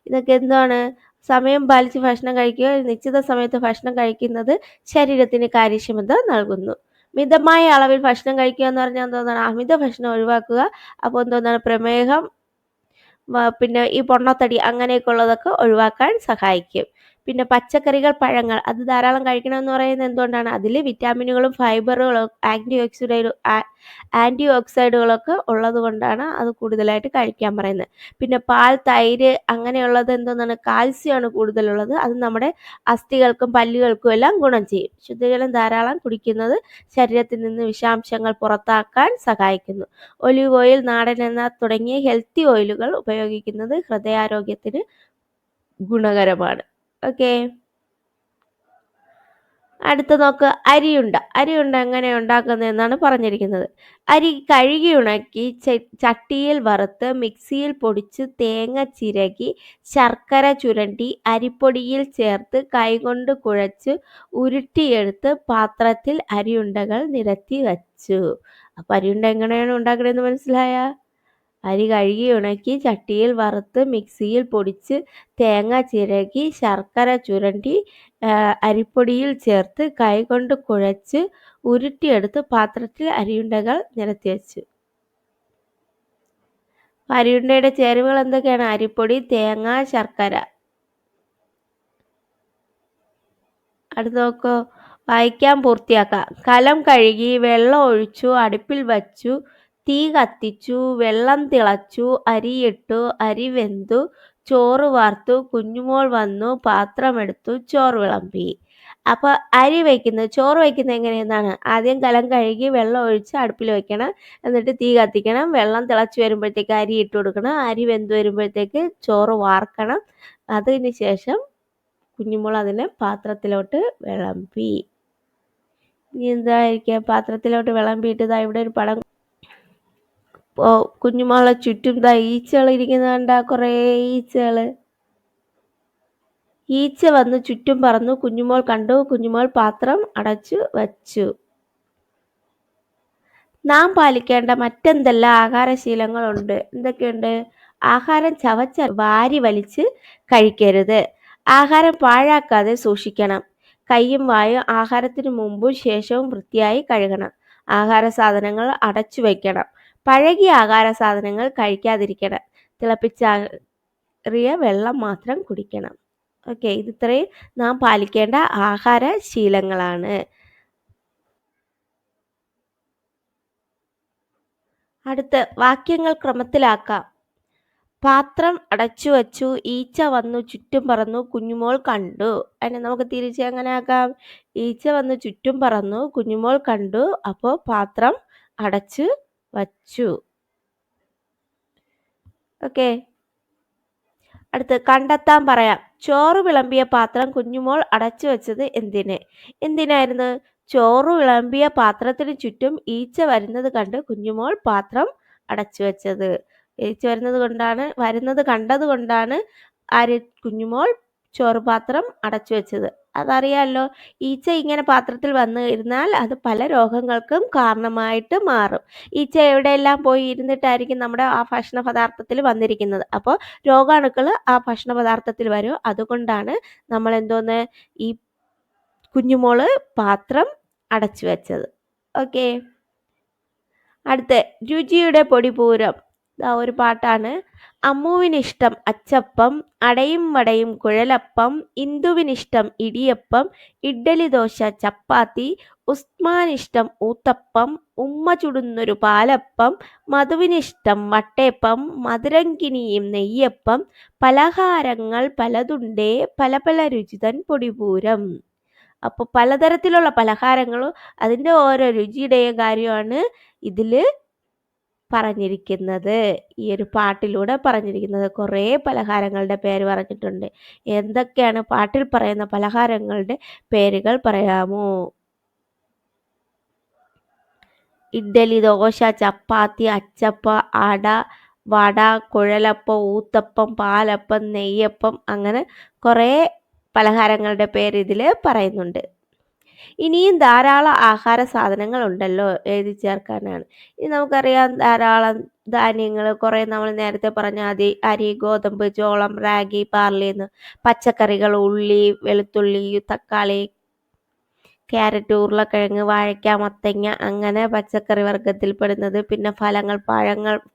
ഇതൊക്കെ എന്താണ്? സമയം പാലിച്ച് ഭക്ഷണം കഴിക്കുക. നിശ്ചിത സമയത്ത് ഭക്ഷണം കഴിക്കുന്നത് ശരീരത്തിന് കാര്യക്ഷമത നൽകുന്നു. മിതമായ അളവിൽ ഭക്ഷണം കഴിക്കുക എന്ന് പറഞ്ഞാൽ എന്തോന്നാണ്? അമിത ഭക്ഷണം ഒഴിവാക്കുക. അപ്പോൾ എന്തോന്നാണ്? പ്രമേഹം, പിന്നെ ഈ പൊണ്ണത്തടി അങ്ങനെയൊക്കെ ഉള്ളതൊക്കെ ഒഴിവാക്കാൻ സഹായിക്കും. പിന്നെ പച്ചക്കറികൾ, പഴങ്ങൾ അത് ധാരാളം കഴിക്കണമെന്ന് പറയുന്നത് എന്തുകൊണ്ടാണ്? അതിൽ വിറ്റാമിനുകളും ഫൈബറുകളും ആൻറ്റി ഓക്സൈഡുകളൊക്കെ ഉള്ളത് കൊണ്ടാണ് അത് കൂടുതലായിട്ട് കഴിക്കാൻ പറയുന്നത്. പിന്നെ പാൽ, തൈര് അങ്ങനെയുള്ളത് എന്തോന്നാണ്? കാൽസ്യമാണ് കൂടുതലുള്ളത്. അത് നമ്മുടെ അസ്ഥികൾക്കും പല്ലുകൾക്കും എല്ലാം ഗുണം ചെയ്യും. ശുദ്ധജലം ധാരാളം കുടിക്കുന്നത് ശരീരത്തിൽ നിന്ന് വിഷാംശങ്ങൾ പുറത്താക്കാൻ സഹായിക്കുന്നു. ഒലിവ് ഓയിൽ, നാടൻ എണ്ണ തുടങ്ങിയ ഹെൽത്തി ഓയിലുകൾ ഉപയോഗിക്കുന്നത് ഹൃദയാരോഗ്യത്തിന് ഗുണകരമാണ്. ഓക്കെ. അടുത്ത നോക്ക്, അരിയുണ്ട. അരിയുണ്ട എങ്ങനെ ഉണ്ടാക്കുന്നതെന്നാണ് പറഞ്ഞിരിക്കുന്നത്. അരി കഴുകി ഉണക്കി ചട്ടിയിൽ വറുത്ത് മിക്സിയിൽ പൊടിച്ച് തേങ്ങ ചിരകി ശർക്കര ചുരണ്ടി അരിപ്പൊടിയിൽ ചേർത്ത് കൈകൊണ്ട് കുഴച്ച് ഉരുട്ടിയെടുത്ത് പാത്രത്തിൽ അരിയുണ്ടകൾ നിരത്തി വച്ചു. അപ്പം അരിയുണ്ട എങ്ങനെയാണ് ഉണ്ടാക്കണമെന്ന് മനസ്സിലായ? അരി കഴുകി ഉണക്കി ചട്ടിയിൽ വറുത്ത് മിക്സിയിൽ പൊടിച്ച് തേങ്ങ ചിരകി ശർക്കര ചുരണ്ടി അരിപ്പൊടിയിൽ ചേർത്ത് കൈകൊണ്ട് കുഴച്ച് ഉരുട്ടിയെടുത്ത് പാത്രത്തിൽ അരിയുണ്ടകൾ നിരത്തി വെച്ചു. അരിയുണ്ടയുടെ ചേരുവകൾ എന്തൊക്കെയാണ്? അരിപ്പൊടി, തേങ്ങ, ശർക്കര. അടുത്ത് നോക്കൂ, വായിക്കാൻ പൂർത്തിയാക്കാം. കലം കഴുകി വെള്ളം ഒഴിച്ചു അടുപ്പിൽ വച്ചു, തീ കത്തിച്ചു, വെള്ളം തിളച്ചു, അരിയിട്ടു, അരി വെന്തു, ചോറ് വാർത്തു, കുഞ്ഞുമോൾ വന്നു, പാത്രമെടുത്തു, ചോറ് വിളമ്പി. അപ്പോൾ ചോറ് വയ്ക്കുന്നത് എങ്ങനെയെന്നാണ്? ആദ്യം കലം കഴുകി വെള്ളം ഒഴിച്ച് അടുപ്പിൽ വെക്കണം. എന്നിട്ട് തീ കത്തിക്കണം. വെള്ളം തിളച്ച് വരുമ്പോഴത്തേക്ക് അരി ഇട്ട് കൊടുക്കണം. അരി വെന്ത് വരുമ്പോഴത്തേക്ക് ചോറ് വാർക്കണം. അതിന് ശേഷം കുഞ്ഞുമോൾ അതിനെ പാത്രത്തിലോട്ട് വിളമ്പി. ഇനി എന്തായിരിക്കാം? പാത്രത്തിലോട്ട് വിളമ്പിയിട്ട് ഇവിടെ ഒരു പടം, കുഞ്ഞുമോളെ ചുറ്റും ഈച്ചകൾ ഇരിക്കുന്നത് കണ്ട? കുറേ ഈച്ച വന്ന് ചുറ്റും പറന്നു. കുഞ്ഞുമോൾ കണ്ടു. കുഞ്ഞുമോൾ പാത്രം അടച്ചു വച്ചു. നാം പാലിക്കേണ്ട മറ്റെന്തെല്ലാം ആഹാരശീലങ്ങളുണ്ട്? എന്തൊക്കെയുണ്ട്? ആഹാരം വാരി വലിച്ച് കഴിക്കരുത്. ആഹാരം പാഴാക്കാതെ സൂക്ഷിക്കണം. കൈയും വായും ആഹാരത്തിന് മുമ്പും ശേഷവും വൃത്തിയായി കഴുകണം. ആഹാര സാധനങ്ങൾ അടച്ചു വയ്ക്കണം. പഴകിയ ആഹാര സാധനങ്ങൾ കഴിക്കാതിരിക്കണം. തിളപ്പിച്ചാറിയ വെള്ളം മാത്രം കുടിക്കണം. ഓക്കെ, ഇത് ഇത്രയും നാം പാലിക്കേണ്ട ആഹാര ശീലങ്ങളാണ്. അടുത്ത് വാക്യങ്ങൾ ക്രമത്തിലാക്കാം. പാത്രം അടച്ചു വച്ചു, ഈച്ച വന്നു ചുറ്റും പറന്നു, കുഞ്ഞുമോൾ കണ്ടു. അതിനെ നമുക്ക് തിരിച്ച് എങ്ങനെ ആക്കാം? ഈച്ച വന്നു ചുറ്റും പറന്നു, കുഞ്ഞുമോൾ കണ്ടു. അപ്പോൾ പാത്രം അടച്ചു വച്ചു. ഓക്കെ, അടുത്ത് കണ്ടെത്താൻ പറയാം. ചോറ് വിളമ്പിയ പാത്രം കുഞ്ഞുമോൾ അടച്ചു വെച്ചത് എന്തിനായിരുന്നു? ചോറ് വിളമ്പിയ പാത്രത്തിന് ചുറ്റും ഈച്ച വരുന്നത് കണ്ട് കുഞ്ഞുമോൾ പാത്രം അടച്ചു വെച്ചത്. ഈച്ച വരുന്നത് കണ്ടതുകൊണ്ടാണ് കുഞ്ഞുമോൾ ചോറ് പാത്രം അടച്ചു വെച്ചത്. അതറിയാലോ. ഈച്ച ഇങ്ങനെ പാത്രത്തിൽ വന്ന് ഇരുന്നാൽ അത് പല രോഗങ്ങൾക്കും കാരണമായിട്ട് മാറും. ഈച്ച എവിടെയെല്ലാം പോയി ഇരുന്നിട്ടായിരിക്കും നമ്മുടെ ആ ഭക്ഷണ പദാർത്ഥത്തിൽ വന്നിരിക്കുന്നത്. അപ്പോൾ രോഗാണുക്കൾ ആ ഭക്ഷണ പദാർത്ഥത്തിൽ വരും. അതുകൊണ്ടാണ് നമ്മൾ ഈ കുഞ്ഞുമോള് പാത്രം അടച്ചു വെച്ചത്. ഓക്കെ, അടുത്ത് രുചിയുടെ പൊടിപൂരം. ഒരു പാട്ടാണ്. അമ്മുവിനിഷ്ടം അച്ചപ്പം, അടയും വടയും കുഴലപ്പം, ഇന്ദുവിനിഷ്ടം ഇടിയപ്പം, ഇഡ്ഡലി ദോശ ചപ്പാത്തി, ഉസ്മാനിഷ്ടം ഊത്തപ്പം, ഉമ്മ ചുടുന്നൊരു പാലപ്പം, മധുവിനിഷ്ടം വട്ടയപ്പം, മധുരങ്കിനിയും നെയ്യപ്പം, പലഹാരങ്ങൾ പലതുണ്ടേ പല പല രുചിതൻ പൊടിപൂരം. അപ്പോൾ പലതരത്തിലുള്ള പലഹാരങ്ങളും അതിൻ്റെ ഓരോ രുചിയുടെയും കാര്യമാണ് ഇതിൽ പറഞ്ഞിരിക്കുന്നത്. ഈ ഒരു പാട്ടിലൂടെ പറഞ്ഞിരിക്കുന്നത്. കുറേ പലഹാരങ്ങളുടെ പേര് പറഞ്ഞിട്ടുണ്ട്. എന്തൊക്കെയാണ് പാട്ടിൽ പറയുന്ന പലഹാരങ്ങളുടെ പേരുകൾ പറയാമോ? ഇഡ്ഡലി, ദോശ, ചപ്പാത്തി, അച്ചപ്പം, അട, വട, കുഴലപ്പം, ഊത്തപ്പം, പാലപ്പം, നെയ്യപ്പം, അങ്ങനെ കുറേ പലഹാരങ്ങളുടെ പേര് ഇതിൽ പറയുന്നുണ്ട്. ഇനിയും ധാരാളം ആഹാര സാധനങ്ങൾ ഉണ്ടല്ലോ എഴുതി ചേർക്കാനാണ്. ഇനി നമുക്കറിയാം ധാരാളം ധാന്യങ്ങൾ, കുറേ നമ്മൾ നേരത്തെ പറഞ്ഞ അരി, ഗോതമ്പ്, ചോളം, റാഗി, ബാർലി എന്ന്, പച്ചക്കറികൾ, ഉള്ളി, വെളുത്തുള്ളി, തക്കാളി, ക്യാരറ്റ്, ഉരുളക്കിഴങ്ങ്, വാഴയ്ക്ക, മത്തങ്ങ, അങ്ങനെ പച്ചക്കറി വർഗത്തിൽപ്പെടുന്നത്. പിന്നെ ഫലങ്ങൾ,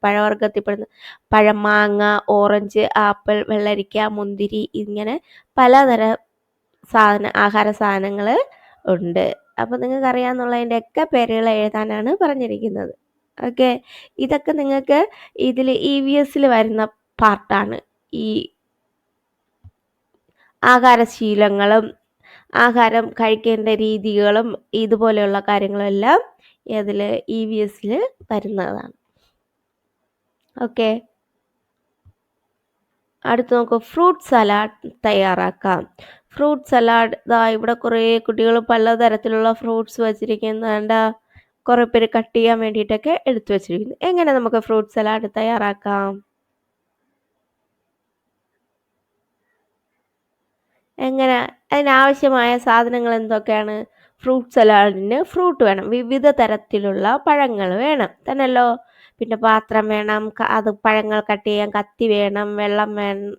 പഴവർഗത്തിൽപ്പെടുന്നത് പഴം, മാങ്ങ, ഓറഞ്ച്, ആപ്പിൾ, വെള്ളരിക്ക, മുന്തിരി, ഇങ്ങനെ പലതരം ആഹാര സാധനങ്ങൾ ഉണ്ട്. അപ്പോൾ നിങ്ങൾക്ക് അറിയാമെന്നുള്ളതിൻ്റെയൊക്കെ പേരുകൾ എഴുതാനാണ് പറഞ്ഞിരിക്കുന്നത്. ഓക്കെ, ഇതൊക്കെ നിങ്ങൾക്ക് ഇതിൽ EVS വരുന്ന പാർട്ടാണ്. ഈ ആഹാരശീലങ്ങളും ആഹാരം കഴിക്കേണ്ട രീതികളും ഇതുപോലെയുള്ള കാര്യങ്ങളെല്ലാം ഇതിൽ EVS വരുന്നതാണ്. ഓക്കെ, അടുത്ത് നമുക്ക് ഫ്രൂട്ട് സലാഡ് തയ്യാറാക്കാം. ഫ്രൂട്ട് സലാഡ് ഇവിടെ കുറേ കുട്ടികൾ പലതരത്തിലുള്ള ഫ്രൂട്ട്സ് വെച്ചിരിക്കുന്നുണ്ട്. കുറേ പേര് കട്ട് ചെയ്യാൻ വേണ്ടിയിട്ടൊക്കെ എടുത്തു വെച്ചിരിക്കുന്നു. എങ്ങനെ നമുക്ക് ഫ്രൂട്ട് സലാഡ് തയ്യാറാക്കാം? എങ്ങനെ? അതിനാവശ്യമായ സാധനങ്ങൾ എന്തൊക്കെയാണ്? ഫ്രൂട്ട് സലാഡിന് ഫ്രൂട്ട് വേണം, വിവിധ തരത്തിലുള്ള പഴങ്ങൾ വേണം തന്നെയല്ലോ. പിന്നെ പാത്രം വേണം, അത് പഴങ്ങൾ കട്ട് ചെയ്യാൻ കത്തി വേണം, വെള്ളം വേണം,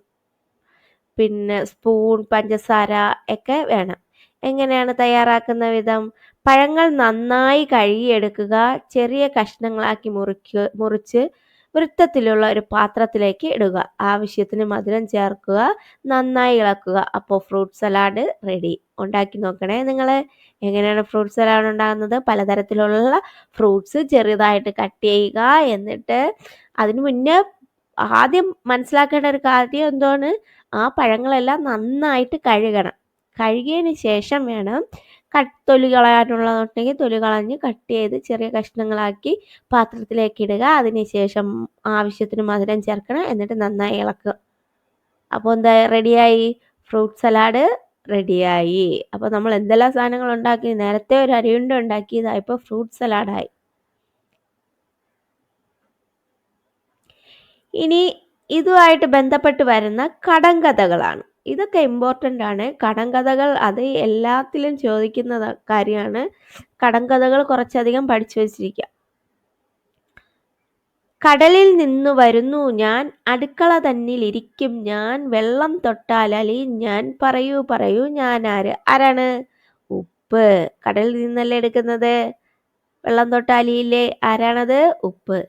പിന്നെ സ്പൂൺ, പഞ്ചസാര ഒക്കെ വേണം. എങ്ങനെയാണ് തയ്യാറാക്കുന്ന വിധം? പഴങ്ങൾ നന്നായി കഴുകിയെടുക്കുക, ചെറിയ കഷ്ണങ്ങളാക്കി മുറിച്ച് വൃത്തത്തിലുള്ള ഒരു പാത്രത്തിലേക്ക് ഇടുക, ആവശ്യത്തിന് മധുരം ചേർക്കുക, നന്നായി ഇളക്കുക. അപ്പോൾ ഫ്രൂട്ട് സലാഡ് റെഡി. ഉണ്ടാക്കി നോക്കണേ നിങ്ങൾ. എങ്ങനെയാണ് ഫ്രൂട്ട് സലാഡ് ഉണ്ടാകുന്നത്? പലതരത്തിലുള്ള ഫ്രൂട്ട്സ് ചെറുതായിട്ട് കട്ട് ചെയ്യുക. എന്നിട്ട് അതിന് മുന്നേ ആദ്യം മനസ്സിലാക്കേണ്ട ഒരു കാര്യം എന്താണ്? ആ പഴങ്ങളെല്ലാം നന്നായിട്ട് കഴുകണം. കഴുകിയതിന് ശേഷം വേണം തൊലി കളയാനുള്ളതുണ്ടെങ്കിൽ തൊലി കളഞ്ഞ് കട്ട് ചെയ്ത് ചെറിയ കഷ്ണങ്ങളാക്കി പാത്രത്തിലേക്ക് ഇടുക. അതിനുശേഷം ആവശ്യത്തിന് മധുരം ചേർക്കണം. എന്നിട്ട് നന്നായി ഇളക്കുക. അപ്പോൾ എന്താ റെഡിയായി? ഫ്രൂട്ട് സലാഡ് റെഡിയായി. അപ്പോൾ നമ്മൾ എന്തെല്ലാം സാധനങ്ങൾ ഉണ്ടാക്കി? നേരത്തെ ഒരു അരിയുണ്ട ഉണ്ടാക്കിയതായി, ഇപ്പോൾ ഫ്രൂട്ട് സലാഡായി. ഇനി ഇതുമായിട്ട് ബന്ധപ്പെട്ട് വരുന്ന കടങ്കഥകളാണ്. ഇതൊക്കെ ഇമ്പോർട്ടൻ്റ് ആണ്. കടങ്കഥകൾ അത് എല്ലാത്തിലും ചോദിക്കുന്ന കാര്യമാണ്. കടങ്കഥകൾ കുറച്ചധികം പഠിച്ചു വച്ചിരിക്കുക. കടലിൽ നിന്നു വരുന്നു ഞാൻ, അടുക്കള തന്നിലിരിക്കും ഞാൻ, വെള്ളം തൊട്ടാൽ അലിയും ഞാൻ, പറയൂ പറയൂ ഞാൻ ആരാണ്? ഉപ്പ്. കടലിൽ നിന്നല്ലേ എടുക്കുന്നത്. വെള്ളം തൊട്ടാലിയില്ലേ? ആരാണത്? ഉപ്പ്.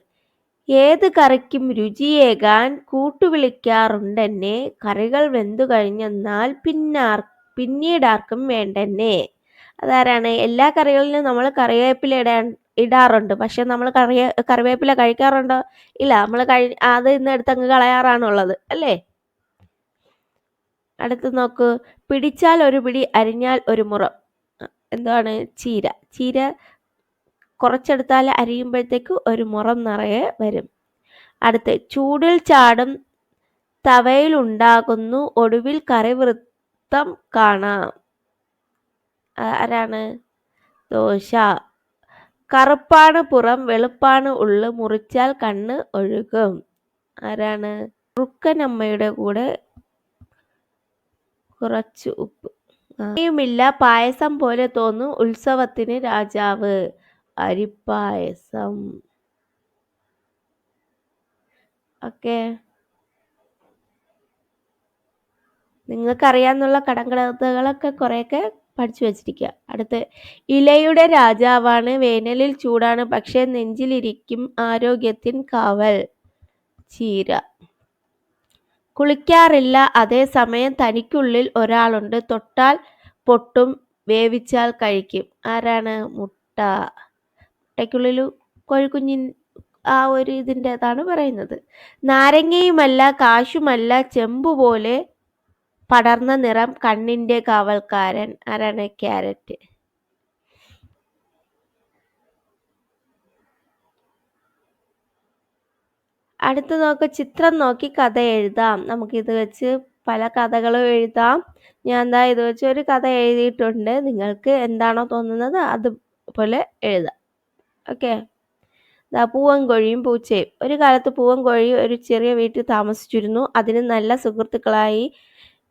ഏത് കറിക്കും രുചിയേകാൻ കൂട്ടുവിളിക്കാറുണ്ടെന്നെ, കറികൾ വെന്തു കഴിഞ്ഞെന്നാൽ പിന്നീടാർക്കും വേണ്ടെന്നെ. അതാരാണ്? എല്ലാ കറികളിലും നമ്മൾ കറിവേപ്പില ഇടാറുണ്ട്. പക്ഷെ നമ്മൾ കറിവേപ്പില കഴിക്കാറുണ്ടോ? ഇല്ല. നമ്മൾ അത് ഇന്ന് എടുത്തങ്ങ് കളയാറാണുള്ളത് അല്ലേ? അടുത്ത് നോക്കൂ. പിടിച്ചാൽ ഒരു പിടി, അരിഞ്ഞാൽ ഒരു മുറം. എന്താണ്? ചീര. ചീര കുറച്ചെടുത്താൽ അരിയുമ്പോഴത്തേക്ക് ഒരു മുറം നിറയെ വരും. അടുത്ത്, ചൂടിൽ ചാടും തവയിലുണ്ടാകുന്നു, ഒടുവിൽ കറിവൃത്തം കാണാം. ആരാണ്? ദോശ. കറുപ്പാണ് പുറം, വെളുപ്പാണ് ഉള്ളു, മുറിച്ചാൽ കണ്ണ് ഒഴുകും. ആരാണ്? കുറുക്കനമ്മയുടെ കൂടെ കുറച്ച് ഉപ്പ്. യുമില്ല പായസം പോലെ തോന്നും ഉത്സവത്തിന് രാജാവ്. അരിപ്പായസം. ഓക്കെ, നിങ്ങൾക്കറിയാന്നുള്ള കടങ്കഥകളൊക്കെ കുറേയൊക്കെ പഠിച്ചു വെച്ചിരിക്കുക. അടുത്ത്, ഇലയുടെ രാജാവാണ്, വേനലിൽ ചൂടാണ്, പക്ഷെ നെഞ്ചിലിരിക്കും ആരോഗ്യത്തിൻ കാവൽ. ചീര. കുളിക്കാറില്ല, അതേസമയം തനിക്കുള്ളിൽ ഒരാളുണ്ട്, തൊട്ടാൽ പൊട്ടും, വേവിച്ചാൽ കഴിക്കും. ആരാണ്? മുട്ട. മുട്ടയ്ക്കുള്ളിൽ കോഴിക്കുഞ്ഞിൻ ആ ഒരു ഇതിൻ്റെതാണ് പറയുന്നത്. നാരങ്ങയുമല്ല, കാശുമല്ല, ചെമ്പുപോലെ പടർന്ന നിറം, കണ്ണിന്റെ കാവൽക്കാരൻ. ആരാണ്? ക്യാരറ്റ്. അടുത്ത് നോക്ക്. ചിത്രം നോക്കി കഥ എഴുതാം. നമുക്കിത് വെച്ച് പല കഥകളും എഴുതാം. ഞാൻ എന്താ ഇത് വെച്ച് ഒരു കഥ എഴുതിയിട്ടുണ്ട്. നിങ്ങൾക്ക് എന്താണോ തോന്നുന്നത് അതുപോലെ എഴുതാം. ഓക്കെ. പൂവൻ കോഴിയും പൂച്ചയും. ഒരു കാലത്ത് പൂവൻ കോഴി ഒരു ചെറിയ വീട്ടിൽ താമസിച്ചിരുന്നു. അതിന് നല്ല സുഹൃത്തുക്കളായി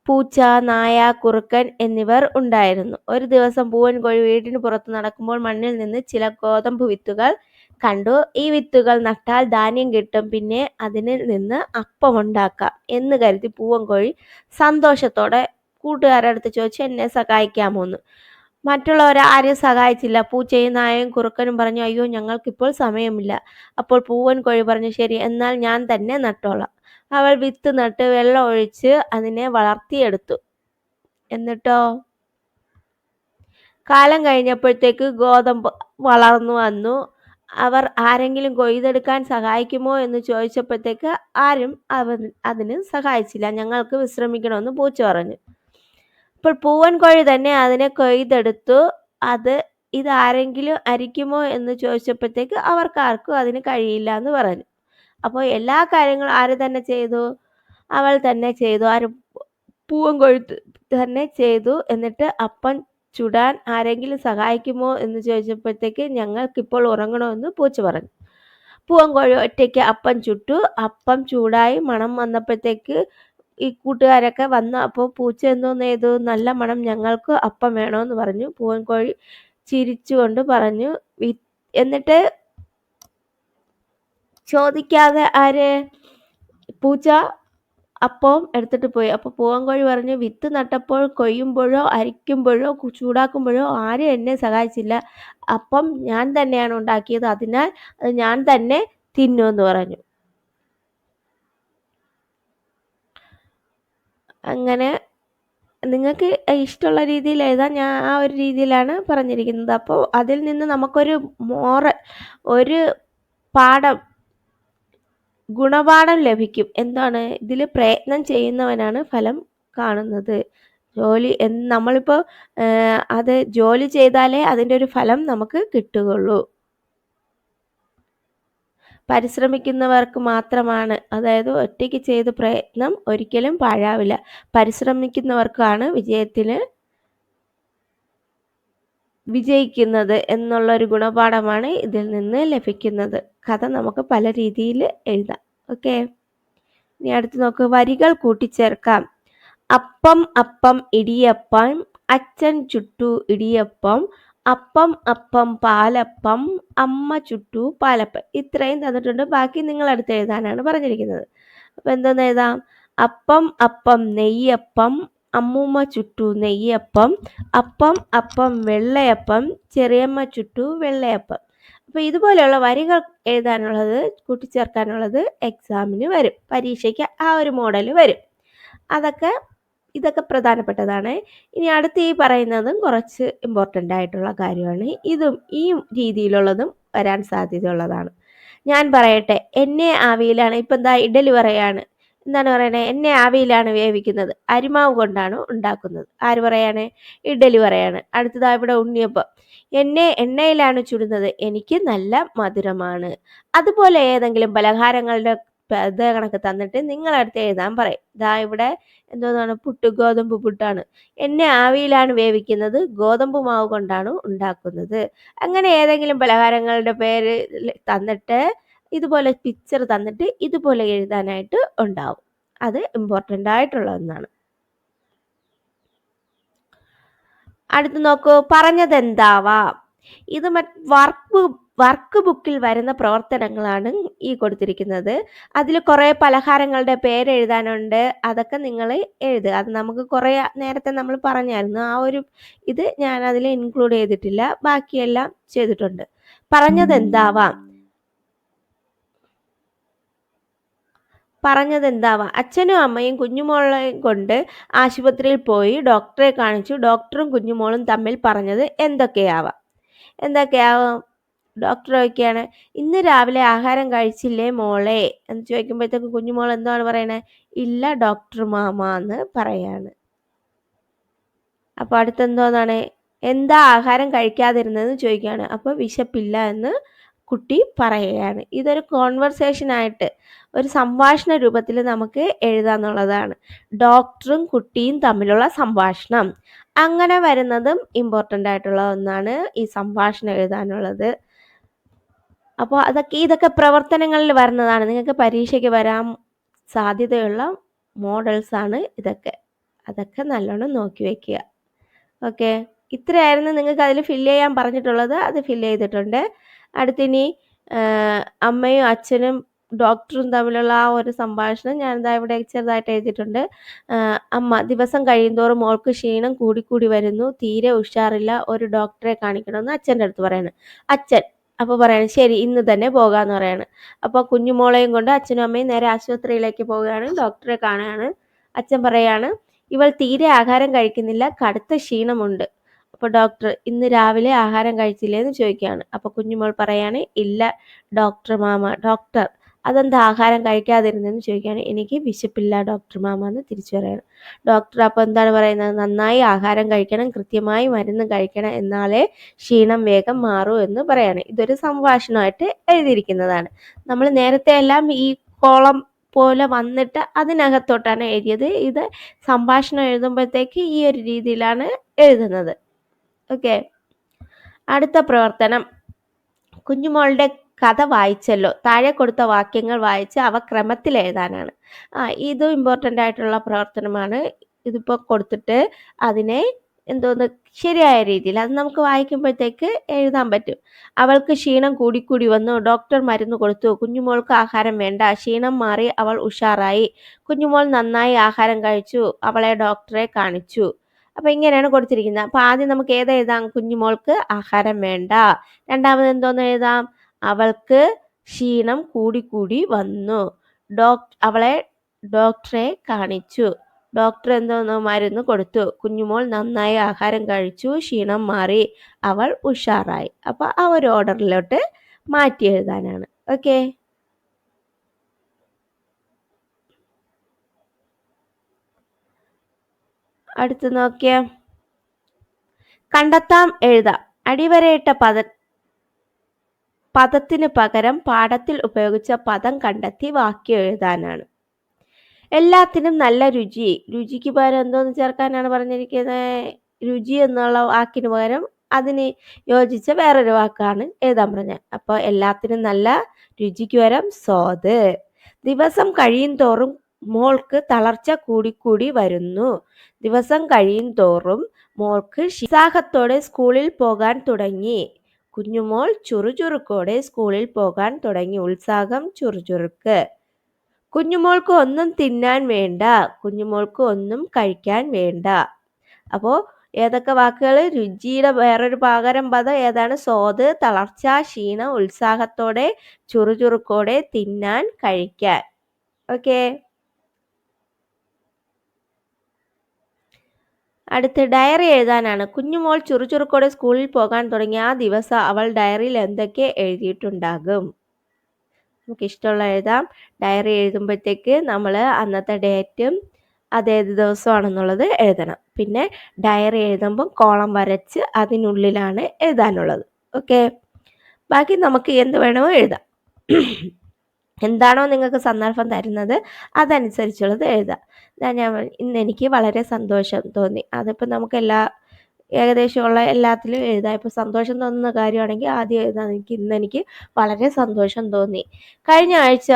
പൂച്ച, നായ, കുറുക്കൻ എന്നിവർ ഉണ്ടായിരുന്നു. ഒരു ദിവസം പൂവൻ കോഴി വീടിന് പുറത്ത് നടക്കുമ്പോൾ മണ്ണിൽ നിന്ന് ചില ഗോതമ്പ് വിത്തുകൾ കണ്ടു. ഈ വിത്തുകൾ നട്ടാൽ ധാന്യം കിട്ടും, പിന്നെ അതിൽ നിന്ന് അപ്പമുണ്ടാക്കാം എന്ന് കരുതി പൂവൻ കോഴി സന്തോഷത്തോടെ കൂട്ടുകാരുടെ അടുത്ത് ചോദിച്ചു, എന്നെ സഹായിക്കാമോ എന്ന്. മറ്റുള്ളവരെ ആരും സഹായിച്ചില്ല. പൂച്ചയും നായയും കുറുക്കനും പറഞ്ഞു, അയ്യോ ഞങ്ങൾക്കിപ്പോൾ സമയമില്ല. അപ്പോൾ പൂവൻ കോഴി പറഞ്ഞു, ശരി, എന്നാൽ ഞാൻ തന്നെ നട്ടോളാം. അവൾ വിത്ത് നട്ട് വെള്ളം ഒഴിച്ച് അതിനെ വളർത്തിയെടുത്തു. എന്നിട്ടോ കാലം കഴിഞ്ഞപ്പോഴത്തേക്ക് ഗോതമ്പ് വളർന്നു വന്നു. അവർ ആരെങ്കിലും കൊയ്തെടുക്കാൻ സഹായിക്കുമോ എന്ന് ചോദിച്ചപ്പോഴത്തേക്ക് ആരും അതിന് സഹായിച്ചില്ല. ഞങ്ങൾക്ക് വിശ്രമിക്കണമെന്ന് പൂച്ച പറഞ്ഞു. അപ്പോൾ പൂവൻ കോഴി തന്നെ അതിനെ കൊയ്തെടുത്തു. ഇതാരെങ്കിലും അരിക്കുമോ എന്ന് ചോദിച്ചപ്പോഴത്തേക്ക് അവർക്കാർക്കും അതിന് കഴിയില്ല എന്ന് പറഞ്ഞു. അപ്പോൾ എല്ലാ കാര്യങ്ങളും ആര് തന്നെ ചെയ്തു? അവൾ തന്നെ ചെയ്തു. പൂവൻ കോഴി തന്നെ ചെയ്തു. എന്നിട്ട് അപ്പം ചുടാൻ ആരെങ്കിലും സഹായിക്കുമോ എന്ന് ചോദിച്ചപ്പോഴത്തേക്ക് ഞങ്ങൾക്കിപ്പോൾ ഉറങ്ങണമെന്ന് പൂച്ച പറഞ്ഞു. പൂവൻ കോഴി ഒറ്റയ്ക്ക് അപ്പം ചുട്ടു. അപ്പം ചൂടായി മണം വന്നപ്പോഴത്തേക്ക് ഈ കൂട്ടുകാരൊക്കെ വന്നു. അപ്പോൾ പൂച്ച എന്തോന്ന് ചെയ്തു? നല്ല മണം, ഞങ്ങൾക്ക് അപ്പം വേണമെന്ന് പറഞ്ഞു. പൂവൻ കോഴി ചിരിച്ചുകൊണ്ട് പറഞ്ഞു. എന്നിട്ട് ചോദിക്കാതെ പൂച്ച അപ്പം എടുത്തിട്ട് പോയി. അപ്പോൾ പൂവൻ കോഴി പറഞ്ഞു, വിത്ത് നട്ടപ്പോൾ, കൊയ്യുമ്പോഴോ അരിക്കുമ്പോഴോ ചൂടാക്കുമ്പോഴോ ആരും എന്നെ സഹായിച്ചില്ല. അപ്പം ഞാൻ തന്നെയാണ് ഉണ്ടാക്കിയത്, അതിനാൽ അത് ഞാൻ തന്നെ തിന്നുമെന്ന് പറഞ്ഞു. അങ്ങനെ നിങ്ങൾക്ക് ഇഷ്ടമുള്ള രീതിയിൽ എഴുതാൻ ഞാൻ ആ ഒരു രീതിയിലാണ് പറഞ്ഞിരിക്കുന്നത്. അപ്പോൾ അതിൽ നിന്ന് നമുക്കൊരു ഒരു ഗുണപാഠം ലഭിക്കും. എന്താണ്? ഇതിൽ പ്രയത്നം ചെയ്യുന്നവനാണ് ഫലം കാണുന്നത്. നമ്മളിപ്പോൾ അത് ജോലി ചെയ്താലേ അതിൻ്റെ ഒരു ഫലം നമുക്ക് കിട്ടുകയുള്ളൂ. പരിശ്രമിക്കുന്നവർക്ക് മാത്രമാണ്, അതായത് ഒറ്റയ്ക്ക് ചെയ്ത പ്രയത്നം ഒരിക്കലും പാഴാവില്ല. പരിശ്രമിക്കുന്നവർക്കാണ് വിജയിക്കുന്നത് എന്നുള്ളൊരു ഗുണപാഠമാണ് ഇതിൽ നിന്ന് ലഭിക്കുന്നത്. കഥ നമുക്ക് പല രീതിയിൽ എഴുതാം. ഓക്കെ, ഇനി അടുത്ത് നോക്ക്. വരികൾ കൂട്ടിച്ചേർക്കാം. അപ്പം അപ്പം ഇടിയപ്പം, അച്ഛൻ ചുട്ടു ഇടിയപ്പം, അപ്പം അപ്പം പാലപ്പം, അമ്മ ചുട്ടു പാലപ്പം. ഇത്രയും തന്നിട്ടുണ്ട്. ബാക്കി നിങ്ങൾ അടുത്ത് എഴുതാനാണ് പറഞ്ഞിരിക്കുന്നത്. അപ്പം എന്തെന്ന് എഴുതാം? അപ്പം അപ്പം നെയ്യപ്പം, അമ്മൂമ്മ ചുട്ടു നെയ്യപ്പം, അപ്പം അപ്പം വെള്ളയപ്പം, ചെറിയമ്മ ചുട്ടു വെള്ളയപ്പം. അപ്പോൾ ഇതുപോലെയുള്ള വരികൾ എഴുതാനുള്ളത് കൂട്ടിച്ചേർക്കാനുള്ളത് എക്സാമിന് വരും, പരീക്ഷയ്ക്ക് ആ ഒരു മോഡൽ വരും. ഇതൊക്കെ പ്രധാനപ്പെട്ടതാണ്. ഇനി അടുത്ത് ഈ പറയുന്നതും കുറച്ച് ഇമ്പോർട്ടൻ്റ് ആയിട്ടുള്ള കാര്യമാണ്. ഈ രീതിയിലുള്ളതും വരാൻ സാധ്യതയുള്ളതാണ്. ഞാൻ പറയട്ടെ, എന്നെ ആവിയിലാണ്, ഇപ്പം എന്താ ഇഡലി പറയാണ്, എന്താണ് പറയണേ, എന്നെ ആവിയിലാണ് വേവിക്കുന്നത്, അരിമാവ് കൊണ്ടാണ് ഉണ്ടാക്കുന്നത്. ആര് പറയാണ്? ഇഡലി പറയാണ്. അടുത്തതാ ഇവിടെ ഉണ്ണിയപ്പം, എന്നെ എണ്ണയിലാണ് ചുടുന്നത്, എനിക്ക് നല്ല മധുരമാണ്. അതുപോലെ ഏതെങ്കിലും പലഹാരങ്ങളുടെ ഇത് കണക്ക് തന്നിട്ട് നിങ്ങളടുത്ത് എഴുതാൻ പറയും. ഇതാ ഇവിടെ എന്തോന്നാണ്, ഗോതമ്പ് പുട്ടാണ്, എന്നെ ആവിയിലാണ് വേവിക്കുന്നത്, ഗോതമ്പ് മാവ് കൊണ്ടാണ് ഉണ്ടാക്കുന്നത്. അങ്ങനെ ഏതെങ്കിലും പലഹാരങ്ങളുടെ പേര് തന്നിട്ട് ഇതുപോലെ പിക്ചർ തന്നിട്ട് ഇതുപോലെ എഴുതാനായിട്ട് ഉണ്ടാവും. അത് ഇമ്പോർട്ടൻ്റ് ആയിട്ടുള്ള ഒന്നാണ്. അടുത്ത് നോക്കൂ, പറഞ്ഞതെന്താവാം. ഇത് വർക്ക് ബുക്കിൽ വരുന്ന പ്രവർത്തനങ്ങളാണ് ഈ കൊടുത്തിരിക്കുന്നത്. അതിൽ കുറേ പലഹാരങ്ങളുടെ പേര് എഴുതാനുണ്ട്. അതൊക്കെ നിങ്ങൾ എഴുതുക. അത് നമുക്ക് കുറേ നേരത്തെ നമ്മൾ പറഞ്ഞായിരുന്നു. ആ ഒരു ഇത് ഞാൻ അതിൽ ഇൻക്ലൂഡ് ചെയ്തിട്ടില്ല, ബാക്കിയെല്ലാം ചെയ്തിട്ടുണ്ട്. പറഞ്ഞതെന്താവാം. അച്ഛനും അമ്മയും കുഞ്ഞുമോളെയും കൊണ്ട് ആശുപത്രിയിൽ പോയി ഡോക്ടറെ കാണിച്ചു. ഡോക്ടറും കുഞ്ഞുമോളും തമ്മിൽ പറഞ്ഞത് എന്തൊക്കെയാവാം? ഡോക്ടർ ചോദിക്കുകയാണ്, ഇന്ന് രാവിലെ ആഹാരം കഴിച്ചില്ലേ മോളെ എന്ന് ചോദിക്കുമ്പോഴത്തേക്ക് കുഞ്ഞുമോൾ എന്താണ് പറയണേ? ഇല്ല ഡോക്ടർ മാമ എന്ന് പറയാണ്. അപ്പോൾ അടുത്തെന്തോന്നാണ്? എന്താ ആഹാരം കഴിക്കാതിരുന്നതെന്ന് ചോദിക്കുകയാണ്. അപ്പോൾ വിശപ്പില്ല എന്ന് കുട്ടി പറയുകയാണ്. ഇതൊരു കോൺവെർസേഷൻ ആയിട്ട്, ഒരു സംഭാഷണ രൂപത്തിൽ നമുക്ക് എഴുതാന്നുള്ളതാണ്. ഡോക്ടറും കുട്ടിയും തമ്മിലുള്ള സംഭാഷണം, അങ്ങനെ വരുന്നതും ഇമ്പോർട്ടൻ്റ് ആയിട്ടുള്ള ഒന്നാണ് ഈ സംഭാഷണം എഴുതാനുള്ളത്. അപ്പോൾ ഇതൊക്കെ പ്രവർത്തനങ്ങളിൽ വരുന്നതാണ്. നിങ്ങൾക്ക് പരീക്ഷയ്ക്ക് വരാൻ സാധ്യതയുള്ള മോഡൽസ് ആണ് ഇതൊക്കെ. അതൊക്കെ നല്ലോണം നോക്കി വയ്ക്കുക. ഓക്കെ, ഇത്രയായിരുന്നു നിങ്ങൾക്ക് അതിൽ ഫില്ല് ചെയ്യാൻ പറഞ്ഞിട്ടുള്ളത്. അത് ഫില്ല് ചെയ്തിട്ടുണ്ട്. അടുത്തിനി അമ്മയും അച്ഛനും ഡോക്ടറും തമ്മിലുള്ള ആ ഒരു സംഭാഷണം ഞാൻ ഇവിടെ ചെറുതായിട്ട് എഴുതിയിട്ടുണ്ട്. അമ്മ, ദിവസം കഴിയുന്തോറും മോൾക്ക് ക്ഷീണം കൂടിക്കൂടി വരുന്നു, തീരെ ഉഷാറില്ല, ഒരു ഡോക്ടറെ കാണിക്കണമെന്ന് അച്ഛൻ്റെ അടുത്ത് പറയാണ്. അച്ഛൻ അപ്പോൾ പറയാണ്, ശരി ഇന്ന് തന്നെ പോകാമെന്ന് പറയാണ്. അപ്പോൾ കുഞ്ഞുമോളെയും കൊണ്ട് അച്ഛനും അമ്മയും നേരെ ആശുപത്രിയിലേക്ക് പോവുകയാണ്, ഡോക്ടറെ കാണുകയാണ്. അച്ഛൻ പറയാണ്, ഇവൾ തീരെ ആഹാരം കഴിക്കുന്നില്ല, കടുത്ത ക്ഷീണമുണ്ട്. അപ്പോൾ ഡോക്ടർ, ഇന്ന് രാവിലെ ആഹാരം കഴിച്ചില്ലേ എന്ന് ചോദിക്കുകയാണ്. അപ്പോൾ കുഞ്ഞുമോൾ പറയാണ്, ഇല്ല ഡോക്ടർ മാമ. ഡോക്ടർ, അതെന്താ ആഹാരം കഴിക്കാതിരുന്നതെന്ന് ചോദിക്കുകയാണ്. എനിക്ക് വിശപ്പില്ല ഡോക്ടർ മാമ എന്ന് തിരിച്ചു പറയാണ്. ഡോക്ടർ അപ്പോൾ എന്താണ് പറയുന്നത്? നന്നായി ആഹാരം കഴിക്കണം, കൃത്യമായി മരുന്ന് കഴിക്കണം, എന്നാലേ ക്ഷീണം വേഗം മാറൂ എന്ന് പറയാണ്. ഇതൊരു സംഭാഷണമായിട്ട് എഴുതിയിരിക്കുന്നതാണ്. നമ്മൾ നേരത്തെ എല്ലാം ഈ കോളം പോലെ വന്നിട്ട് അതിനകത്തോട്ടാണ് എഴുതിയത്. ഇത് സംഭാഷണം എഴുതുമ്പോഴത്തേക്ക് ഈ ഒരു രീതിയിലാണ് എഴുതുന്നത്. ഓക്കെ, അടുത്ത പ്രവർത്തനം, കുഞ്ഞുമോളുടെ കഥ വായിച്ചല്ലോ, താഴെ കൊടുത്ത വാക്യങ്ങൾ വായിച്ച് അവ ക്രമത്തിൽ എഴുതാനാണ്. ഇതും ഇമ്പോർട്ടൻ്റ് ആയിട്ടുള്ള പ്രവർത്തനമാണ്. ഇതിപ്പോൾ കൊടുത്തിട്ട് അതിനെ എന്തോന്ന് ശരിയായ രീതിയിൽ അത് നമുക്ക് വായിക്കുമ്പോഴത്തേക്ക് എഴുതാൻ പറ്റും. അവൾക്ക് ക്ഷീണം കൂടിക്കൂടി വന്നു, ഡോക്ടർ മരുന്ന് കൊടുത്തു, കുഞ്ഞുമോൾക്ക് ആഹാരം വേണ്ട, ക്ഷീണം മാറി, അവൾ ഉഷാറായി, കുഞ്ഞുമോൾ നന്നായി ആഹാരം കഴിച്ചു, അവളെ ഡോക്ടറെ കാണിച്ചു. അപ്പോൾ ഇങ്ങനെയാണ് കൊടുത്തിരിക്കുന്നത്. അപ്പോൾ ആദ്യം നമുക്ക് ഏത് എഴുതാം? കുഞ്ഞുമോൾക്ക് ആഹാരം വേണ്ട. രണ്ടാമത് എന്തോന്ന് എഴുതാം? അവൾക്ക് ക്ഷീണം കൂടിക്കൂടി വന്നു, അവളെ ഡോക്ടറെ കാണിച്ചു, ഡോക്ടർ എന്തോന്ന് മരുന്ന് കൊടുത്തു, കുഞ്ഞുമോൾ നന്നായി ആഹാരം കഴിച്ചു, ക്ഷീണം മാറി, അവൾ ഉഷാറായി. അപ്പോൾ ആ ഒരു ഓർഡറിലോട്ട് മാറ്റി എഴുതാനാണ്. ഓക്കെ, അടുത്ത് നോക്കിയ കണ്ടെത്താം എഴുതാം. അടിവരയിട്ട പദത്തിന് പകരം പാഠത്തിൽ ഉപയോഗിച്ച പദം കണ്ടെത്തി വാക്യം എഴുതാനാണ്. എല്ലാത്തിനും നല്ല രുചി. രുചിക്ക് പകരം എന്തോന്ന് ചേർക്കാനാണ് പറഞ്ഞിരിക്കുന്നത്? രുചി എന്നുള്ള വാക്കിന് പകരം അതിന് യോജിച്ച വേറൊരു വാക്കാണ് എഴുതാൻ പറഞ്ഞത്. അപ്പോൾ എല്ലാത്തിനും നല്ല, രുചിക്ക് പകരം സ്വാദ്. ദിവസം കഴിയും തോറും മോൾക്ക് തളർച്ച കൂടിക്കൂടി വരുന്നു. ദിവസം കഴിയും തോറും മോൾക്ക് ഉത്സാഹത്തോടെ സ്കൂളിൽ പോകാൻ തുടങ്ങി. കുഞ്ഞുമോൾ ചുറുചുറുക്കോടെ സ്കൂളിൽ പോകാൻ തുടങ്ങി. ഉത്സാഹം, ചുറുചുറുക്ക്. കുഞ്ഞുമോൾക്ക് ഒന്നും തിന്നാൻ വേണ്ട, കുഞ്ഞുമോൾക്ക് ഒന്നും കഴിക്കാൻ വേണ്ട. അപ്പോൾ ഏതൊക്കെ വാക്കുകൾ? രുചിയുടെ വേറൊരു പകരം പദം ഏതാണ്? സ്വാദ്, തളർച്ച, ക്ഷീണം, ഉത്സാഹത്തോടെ, ചുറുചുറുക്കോടെ, തിന്നാൻ, കഴിക്കാൻ. ഓക്കെ. അടുത്ത് ഡയറി എഴുതാനാണ്. കുഞ്ഞുമോൾ ചുറുചുറുക്കോടെ സ്കൂളിൽ പോകാൻ തുടങ്ങിയ ആ ദിവസം അവൾ ഡയറിയിൽ എന്തൊക്കെ എഴുതിയിട്ടുണ്ടാകും? നമുക്ക് ഇഷ്ടമുള്ള എഴുതാം. ഡയറി എഴുതുമ്പോഴത്തേക്ക് നമ്മൾ അന്നത്തെ ഡേറ്റും അതേത് ദിവസമാണെന്നുള്ളത് എഴുതണം. പിന്നെ ഡയറി എഴുതുമ്പം കോളം വരച്ച് അതിനുള്ളിലാണ് എഴുതാനുള്ളത്. ഓക്കെ. ബാക്കി നമുക്ക് എന്ത് വേണോ എഴുതാം. എന്താണോ നിങ്ങൾക്ക് സന്ദർഭം തരുന്നത് അതനുസരിച്ചുള്ളത് എഴുതാം. ഞാൻ ഇന്ന് എനിക്ക് വളരെ സന്തോഷം തോന്നി. അതിപ്പോൾ നമുക്ക് ഏകദേശമുള്ള എല്ലാത്തിലും എഴുതാം. ഇപ്പോൾ സന്തോഷം തോന്നുന്ന കാര്യമാണെങ്കിൽ ആദ്യം എഴുതാം. ഇന്നെനിക്ക് വളരെ സന്തോഷം തോന്നി. കഴിഞ്ഞ ആഴ്ച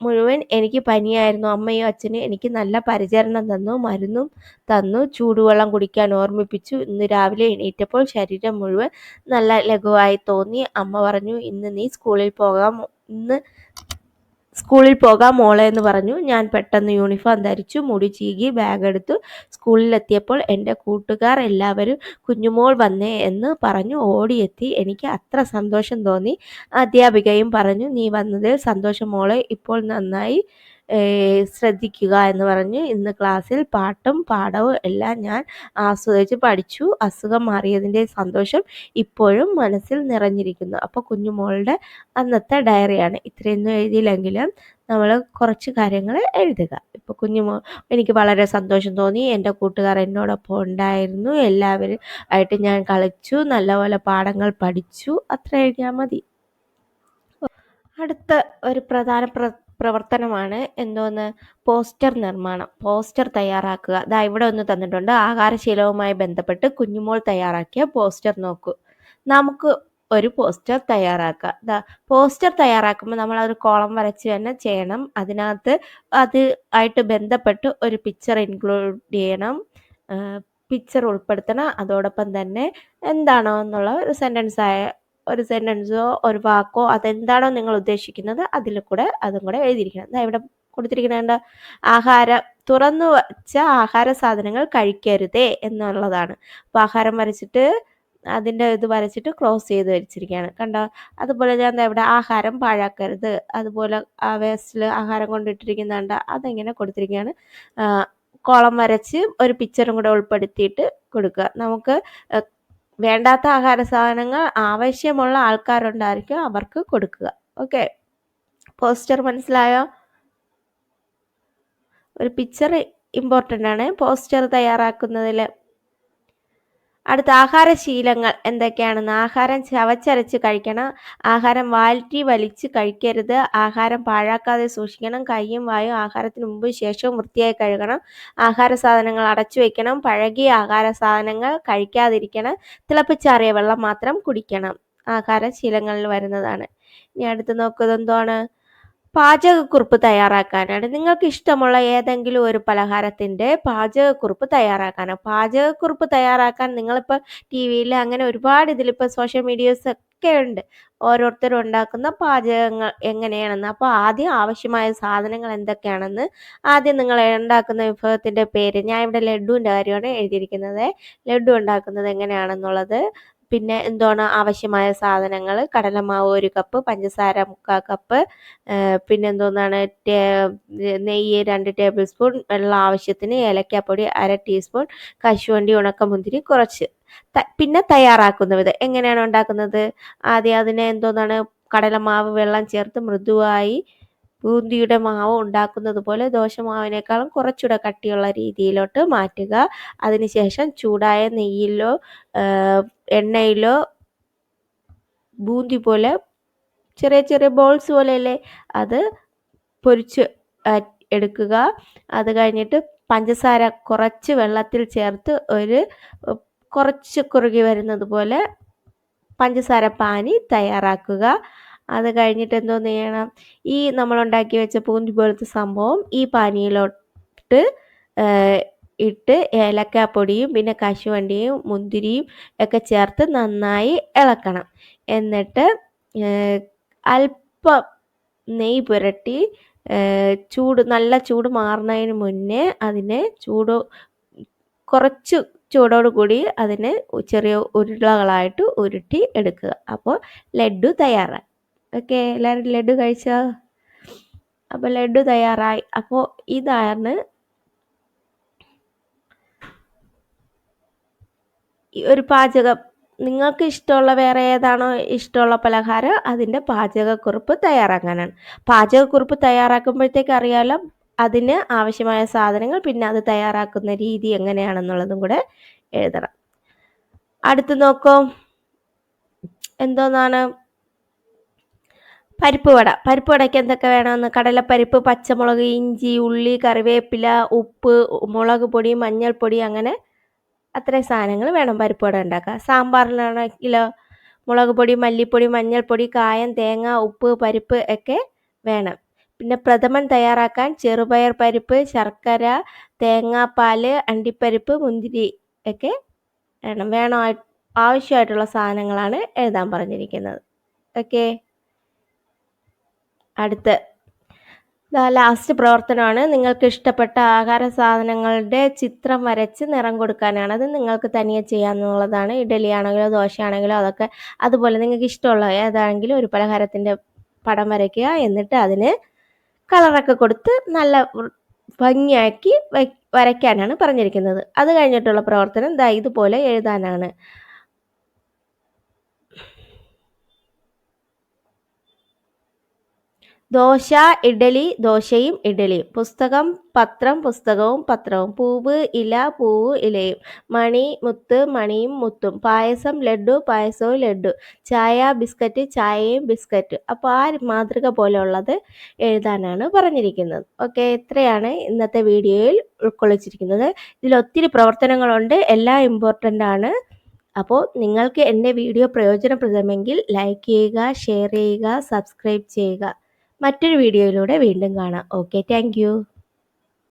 മുഴുവൻ എനിക്ക് പനിയായിരുന്നു. അമ്മയും അച്ഛനും എനിക്ക് നല്ല പരിചരണം തന്നു, മരുന്നും തന്നു, ചൂടുവെള്ളം കുടിക്കാൻ ഓർമ്മിപ്പിച്ചു. ഇന്ന് രാവിലെ എണീറ്റപ്പോൾ ശരീരം മുഴുവൻ നല്ല ലഘുവായി തോന്നി. അമ്മ പറഞ്ഞു, ഇന്ന് സ്കൂളിൽ പോകാം മോളെ എന്ന് പറഞ്ഞു. ഞാൻ പെട്ടെന്ന് യൂണിഫോം ധരിച്ചു, മുടി ചീകി, ബാഗ് എടുത്തു. സ്കൂളിലെത്തിയപ്പോൾ എൻ്റെ കൂട്ടുകാർ എല്ലാവരും കുഞ്ഞുമോൾ വന്നേ എന്ന് പറഞ്ഞു ഓടിയെത്തി. എനിക്ക് അത്ര സന്തോഷം തോന്നി. അധ്യാപികയും പറഞ്ഞു, നീ വന്നതിൽ സന്തോഷം മോളെ, ഇപ്പോൾ നന്നായി ശ്രദ്ധിക്കുക എന്ന് പറഞ്ഞ് ഇന്ന് ക്ലാസ്സിൽ പാട്ടും പാഠവും എല്ലാം ഞാൻ ആസ്വദിച്ച് പഠിച്ചു. അസുഖം മാറിയതിൻ്റെ സന്തോഷം ഇപ്പോഴും മനസ്സിൽ നിറഞ്ഞിരിക്കുന്നു. അപ്പോൾ കുഞ്ഞുമോളുടെ അന്നത്തെ ഡയറിയാണ്. ഇത്രയൊന്നും എഴുതിയില്ലെങ്കിലും നമ്മൾ കുറച്ച് കാര്യങ്ങൾ എഴുതുക. ഇപ്പോൾ കുഞ്ഞുമോൾ എനിക്ക് വളരെ സന്തോഷം തോന്നി, എൻ്റെ കൂട്ടുകാർ എന്നോടൊപ്പം ഉണ്ടായിരുന്നു, എല്ലാവരും ആയിട്ട് ഞാൻ കളിച്ചു, നല്ലപോലെ പാഠങ്ങൾ പഠിച്ചു, അത്ര എഴുതിയാൽ മതി. അടുത്ത ഒരു പ്രധാന പ്രവർത്തനമാണ് എന്തോന്ന്? പോസ്റ്റർ നിർമ്മാണം. പോസ്റ്റർ തയ്യാറാക്കുക. ദാ ഇവിടെ ഒന്ന് തന്നിട്ടുണ്ട്. ആഹാരശീലവുമായി ബന്ധപ്പെട്ട് കുഞ്ഞുമോൾ തയ്യാറാക്കിയ പോസ്റ്റർ നോക്കൂ. നമുക്ക് ഒരു പോസ്റ്റർ തയ്യാറാക്കുക. പോസ്റ്റർ തയ്യാറാക്കുമ്പോൾ നമ്മൾ ഒരു കോളം വരച്ച് തന്നെ ചെയ്യണം. അതിനകത്ത് അത് ആയിട്ട് ബന്ധപ്പെട്ട് ഒരു പിക്ചർ ഇൻക്ലൂഡ് ചെയ്യണം, പിക്ചർ ഉൾപ്പെടുത്തണം. അതോടൊപ്പം തന്നെ എന്താണോ എന്നുള്ള ഒരു സെൻറ്റൻസോ ഒരു വാക്കോ അതെന്താണോ നിങ്ങൾ ഉദ്ദേശിക്കുന്നത് അതും കൂടെ എഴുതിയിരിക്കണം. ഇവിടെ കൊടുത്തിരിക്കുന്നുണ്ട്, തുറന്നു വച്ച ആഹാര സാധനങ്ങൾ കഴിക്കരുതേ എന്നുള്ളതാണ്. അപ്പോൾ ആഹാരം വരച്ചിട്ട് അതിൻ്റെ ഇത് വരച്ചിട്ട് ക്രോസ് ചെയ്ത് വെച്ചിരിക്കുകയാണ്, കണ്ടോ? അതുപോലെ ഞാൻ ഇവിടെ ആഹാരം പാഴാക്കരുത്, അതുപോലെ വേസ്റ്റിൽ ആഹാരം കൊണ്ടിട്ടിരിക്കുന്നുണ്ട്, അതെങ്ങനെ കൊടുത്തിരിക്കുകയാണ്. കോളം വരച്ച് ഒരു പിക്ചറും കൂടെ ഉൾപ്പെടുത്തിയിട്ട് കൊടുക്കുക. നമുക്ക് വേണ്ടാത്ത ആഹാര സാധനങ്ങൾ ആവശ്യമുള്ള ആൾക്കാരുണ്ടായിരിക്കും, അവർക്ക് കൊടുക്കുക. ഓക്കെ. പോസ്റ്റർ മനസ്സിലായോ? ഒരു പിക്ചർ ഇമ്പോർട്ടൻ്റ് ആണ് പോസ്റ്റർ തയ്യാറാക്കുന്നതിൽ. അടുത്ത ആഹാരശീലങ്ങൾ എന്തൊക്കെയാണെന്ന്. ആഹാരം ചവച്ചരച്ച് കഴിക്കണം, ആഹാരം വാറ്റി വലിച്ച് കഴിക്കരുത്, ആഹാരം പാഴാക്കാതെ സൂക്ഷിക്കണം, കൈയും വായും ആഹാരത്തിന് മുമ്പ് ശേഷവും വൃത്തിയായി കഴുകണം, ആഹാര സാധനങ്ങൾ അടച്ചു വയ്ക്കണം, പഴകിയ ആഹാര സാധനങ്ങൾ കഴിക്കാതിരിക്കണം, തിളപ്പിച്ചാറിയ വെള്ളം മാത്രം കുടിക്കണം. ആഹാരശീലങ്ങളിൽ വരുന്നതാണ്. ഇനി അടുത്ത് നോക്കുന്നത് എന്താണ്? പാചകക്കുറിപ്പ് തയ്യാറാക്കാനാണ്. നിങ്ങൾക്ക് ഇഷ്ടമുള്ള ഏതെങ്കിലും ഒരു പലഹാരത്തിൻ്റെ പാചകക്കുറിപ്പ് തയ്യാറാക്കാനാണ്. പാചകക്കുറിപ്പ് തയ്യാറാക്കാൻ നിങ്ങളിപ്പോൾ TV-യിൽ അങ്ങനെ ഒരുപാട് ഇതിലിപ്പോൾ സോഷ്യൽ മീഡിയാസ് ഒക്കെ ഉണ്ട്, ഓരോരുത്തരും ഉണ്ടാക്കുന്ന പാചകങ്ങൾ എങ്ങനെയാണെന്ന്. അപ്പോൾ ആദ്യം ആവശ്യമായ സാധനങ്ങൾ എന്തൊക്കെയാണെന്ന്, ആദ്യം നിങ്ങൾ ഉണ്ടാക്കുന്ന വിഭവത്തിൻ്റെ പേര്, ഞാൻ ഇവിടെ ലഡുവിൻ്റെ കാര്യമാണ് എഴുതിയിരിക്കുന്നത്, ലഡു ഉണ്ടാക്കുന്നത് എങ്ങനെയാണെന്നുള്ളത്, പിന്നെ എന്താണ് ആവശ്യമായ സാധനങ്ങൾ, കടലമാവ് 1 കപ്പ്, പഞ്ചസാര 3/4 കപ്പ്, പിന്നെ എന്തോന്നാണ് നെയ്യ് 2 ടേബിൾ സ്പൂൺ, വെള്ളം ആവശ്യത്തിന്, ഏലക്കാപ്പൊടി 1/2 ടീസ്പൂൺ, കശുവണ്ടി, ഉണക്കമുന്തിരി കുറച്ച്. പിന്നെ തയ്യാറാക്കുന്ന വിധം എങ്ങനെയാണ് ഉണ്ടാക്കുന്നത്? ആദ്യം അതിനെ എന്തോന്നാണ് കടലമാവ് വെള്ളം ചേർത്ത് മൃദുവായി ബൂന്തിയുടെ മാവ് ഉണ്ടാക്കുന്നത് പോലെ ദോശമാവിനേക്കാളും കുറച്ചുകൂടെ കട്ടിയുള്ള രീതിയിലോട്ട് മാറ്റുക. അതിനുശേഷം ചൂടായ നെയ്യിലോ എണ്ണയിലോ ബൂന്തി പോലെ ചെറിയ ചെറിയ ബോൾസ് പോലെയല്ലേ അത് പൊരിച്ച് എടുക്കുക. അത് കഴിഞ്ഞിട്ട് പഞ്ചസാര കുറച്ച് വെള്ളത്തിൽ ചേർത്ത് കുറച്ച് കുറുകി വരുന്നത് പോലെ പഞ്ചസാര പാനി തയ്യാറാക്കുക. അത് കഴിഞ്ഞിട്ട് എന്തോന്ന് ചെയ്യണം? ഈ നമ്മളുണ്ടാക്കി വെച്ച ബൂന്തി പോലത്തെ സംഭവം ഈ പാനിയിലോട്ട് ഇട്ട് ഏലക്കാപ്പൊടിയും പിന്നെ കശുവണ്ടിയും മുന്തിരിയും ഒക്കെ ചേർത്ത് നന്നായി ഇളക്കണം. എന്നിട്ട് അല്പം നെയ്യ് പുരട്ടി നല്ല ചൂട് മാറുന്നതിന് മുന്നേ അതിനെ കുറച്ച് ചൂടോട് കൂടി അതിനെ ചെറിയ ഉരുളകളായിട്ട് ഉരുട്ടി എടുക്കുക. അപ്പോൾ ലഡ്ഡു തയ്യാറായി. ഓക്കെ, എല്ലാവരും ലഡ്ഡു കഴിച്ചോ? അപ്പോൾ ലഡ്ഡു തയ്യാറായി. അപ്പോൾ ഇതാണ് ഒരു പാചകം. നിങ്ങൾക്ക് ഇഷ്ടമുള്ള വേറെ ഏതാണോ ഇഷ്ടമുള്ള പലഹാരം അതിൻ്റെ പാചകക്കുറിപ്പ് തയ്യാറാക്കാനാണ്. പാചകക്കുറിപ്പ് തയ്യാറാക്കുമ്പോഴത്തേക്ക് അറിയാലോ അതിന് ആവശ്യമായ സാധനങ്ങൾ, പിന്നെ അത് തയ്യാറാക്കുന്ന രീതി എങ്ങനെയാണെന്നുള്ളതും കൂടെ എഴുതണം. അടുത്ത് നോക്കൂ, എന്തോന്നാണ് പരിപ്പ് വട. പരിപ്പ് വടയ്ക്ക് എന്തൊക്കെ വേണമെന്ന്: കടലപ്പരിപ്പ്, പച്ചമുളക്, ഇഞ്ചി, ഉള്ളി, കറിവേപ്പില, ഉപ്പ്, മുളക് പൊടി, മഞ്ഞൾപ്പൊടി, അങ്ങനെ അത്രയും സാധനങ്ങൾ വേണം പരിപ്പ് വട ഉണ്ടാക്കാൻ. സാമ്പാറിനാണെങ്കിലോ മുളക് പൊടി, മല്ലിപ്പൊടി, മഞ്ഞൾപ്പൊടി, കായം, തേങ്ങ, ഉപ്പ്, പരിപ്പ് ഒക്കെ വേണം. പിന്നെ പ്രഥമൻ തയ്യാറാക്കാൻ ചെറുപയർ പരിപ്പ്, ശർക്കര, തേങ്ങാപ്പാൽ, അണ്ടിപ്പരിപ്പ്, മുന്തിരി ഒക്കെ വേണം. ആവശ്യമായിട്ടുള്ള സാധനങ്ങളാണ് എഴുതാൻ പറഞ്ഞിരിക്കുന്നത്. ഓക്കെ, അടുത്ത് ലാസ്റ്റ് പ്രവർത്തനമാണ്. നിങ്ങൾക്ക് ഇഷ്ടപ്പെട്ട ആഹാര സാധനങ്ങളുടെ ചിത്രം വരച്ച് നിറം കൊടുക്കാനാണ്. അത് നിങ്ങൾക്ക് തനിയെ ചെയ്യാമെന്നുള്ളതാണ്. ഇഡലി ആണെങ്കിലോ ദോശയാണെങ്കിലോ അതൊക്കെ അതുപോലെ നിങ്ങൾക്ക് ഇഷ്ടമുള്ള ഏതാണെങ്കിലും ഒരു പലഹാരത്തിൻ്റെ പടം വരയ്ക്കുക. എന്നിട്ട് അതിന് കളറൊക്കെ കൊടുത്ത് നല്ല ഭംഗിയാക്കി വരയ്ക്കാനാണ് പറഞ്ഞിരിക്കുന്നത്. അത് കഴിഞ്ഞിട്ടുള്ള പ്രവർത്തനം ഇതുപോലെ എഴുതാനാണ്. ദോശ, ഇഡലി, ദോശയും ഇഡലിയും. പുസ്തകം, പത്രം, പുസ്തകവും പത്രവും. പൂവ്, ഇല, പൂവ്, ഇലയും. മണി, മുത്ത്, മണിയും മുത്തും. പായസം, ലഡ്ഡു, പായസവും ലഡ്ഡു. ചായ, ബിസ്ക്കറ്റ്, ചായയും ബിസ്ക്കറ്റ്. അപ്പോൾ ആ മാതൃക പോലെയുള്ളത് എഴുതാനാണ് പറഞ്ഞിരിക്കുന്നത്. ഓക്കെ, ഇത്രയാണ് ഇന്നത്തെ വീഡിയോയിൽ ഉൾക്കൊള്ളിച്ചിരിക്കുന്നത്. ഇതിൽ ഒത്തിരി പ്രവർത്തനങ്ങളുണ്ട്, എല്ലാം ഇമ്പോർട്ടൻ്റ് ആണ്. അപ്പോൾ നിങ്ങൾക്ക് എൻ്റെ വീഡിയോ പ്രയോജനപ്രദമെങ്കിൽ ലൈക്ക് ചെയ്യുക, ഷെയർ ചെയ്യുക, സബ്സ്ക്രൈബ് ചെയ്യുക. മറ്റൊരു വീഡിയോയിലൂടെ വീണ്ടും കാണാം. Okay, thank you.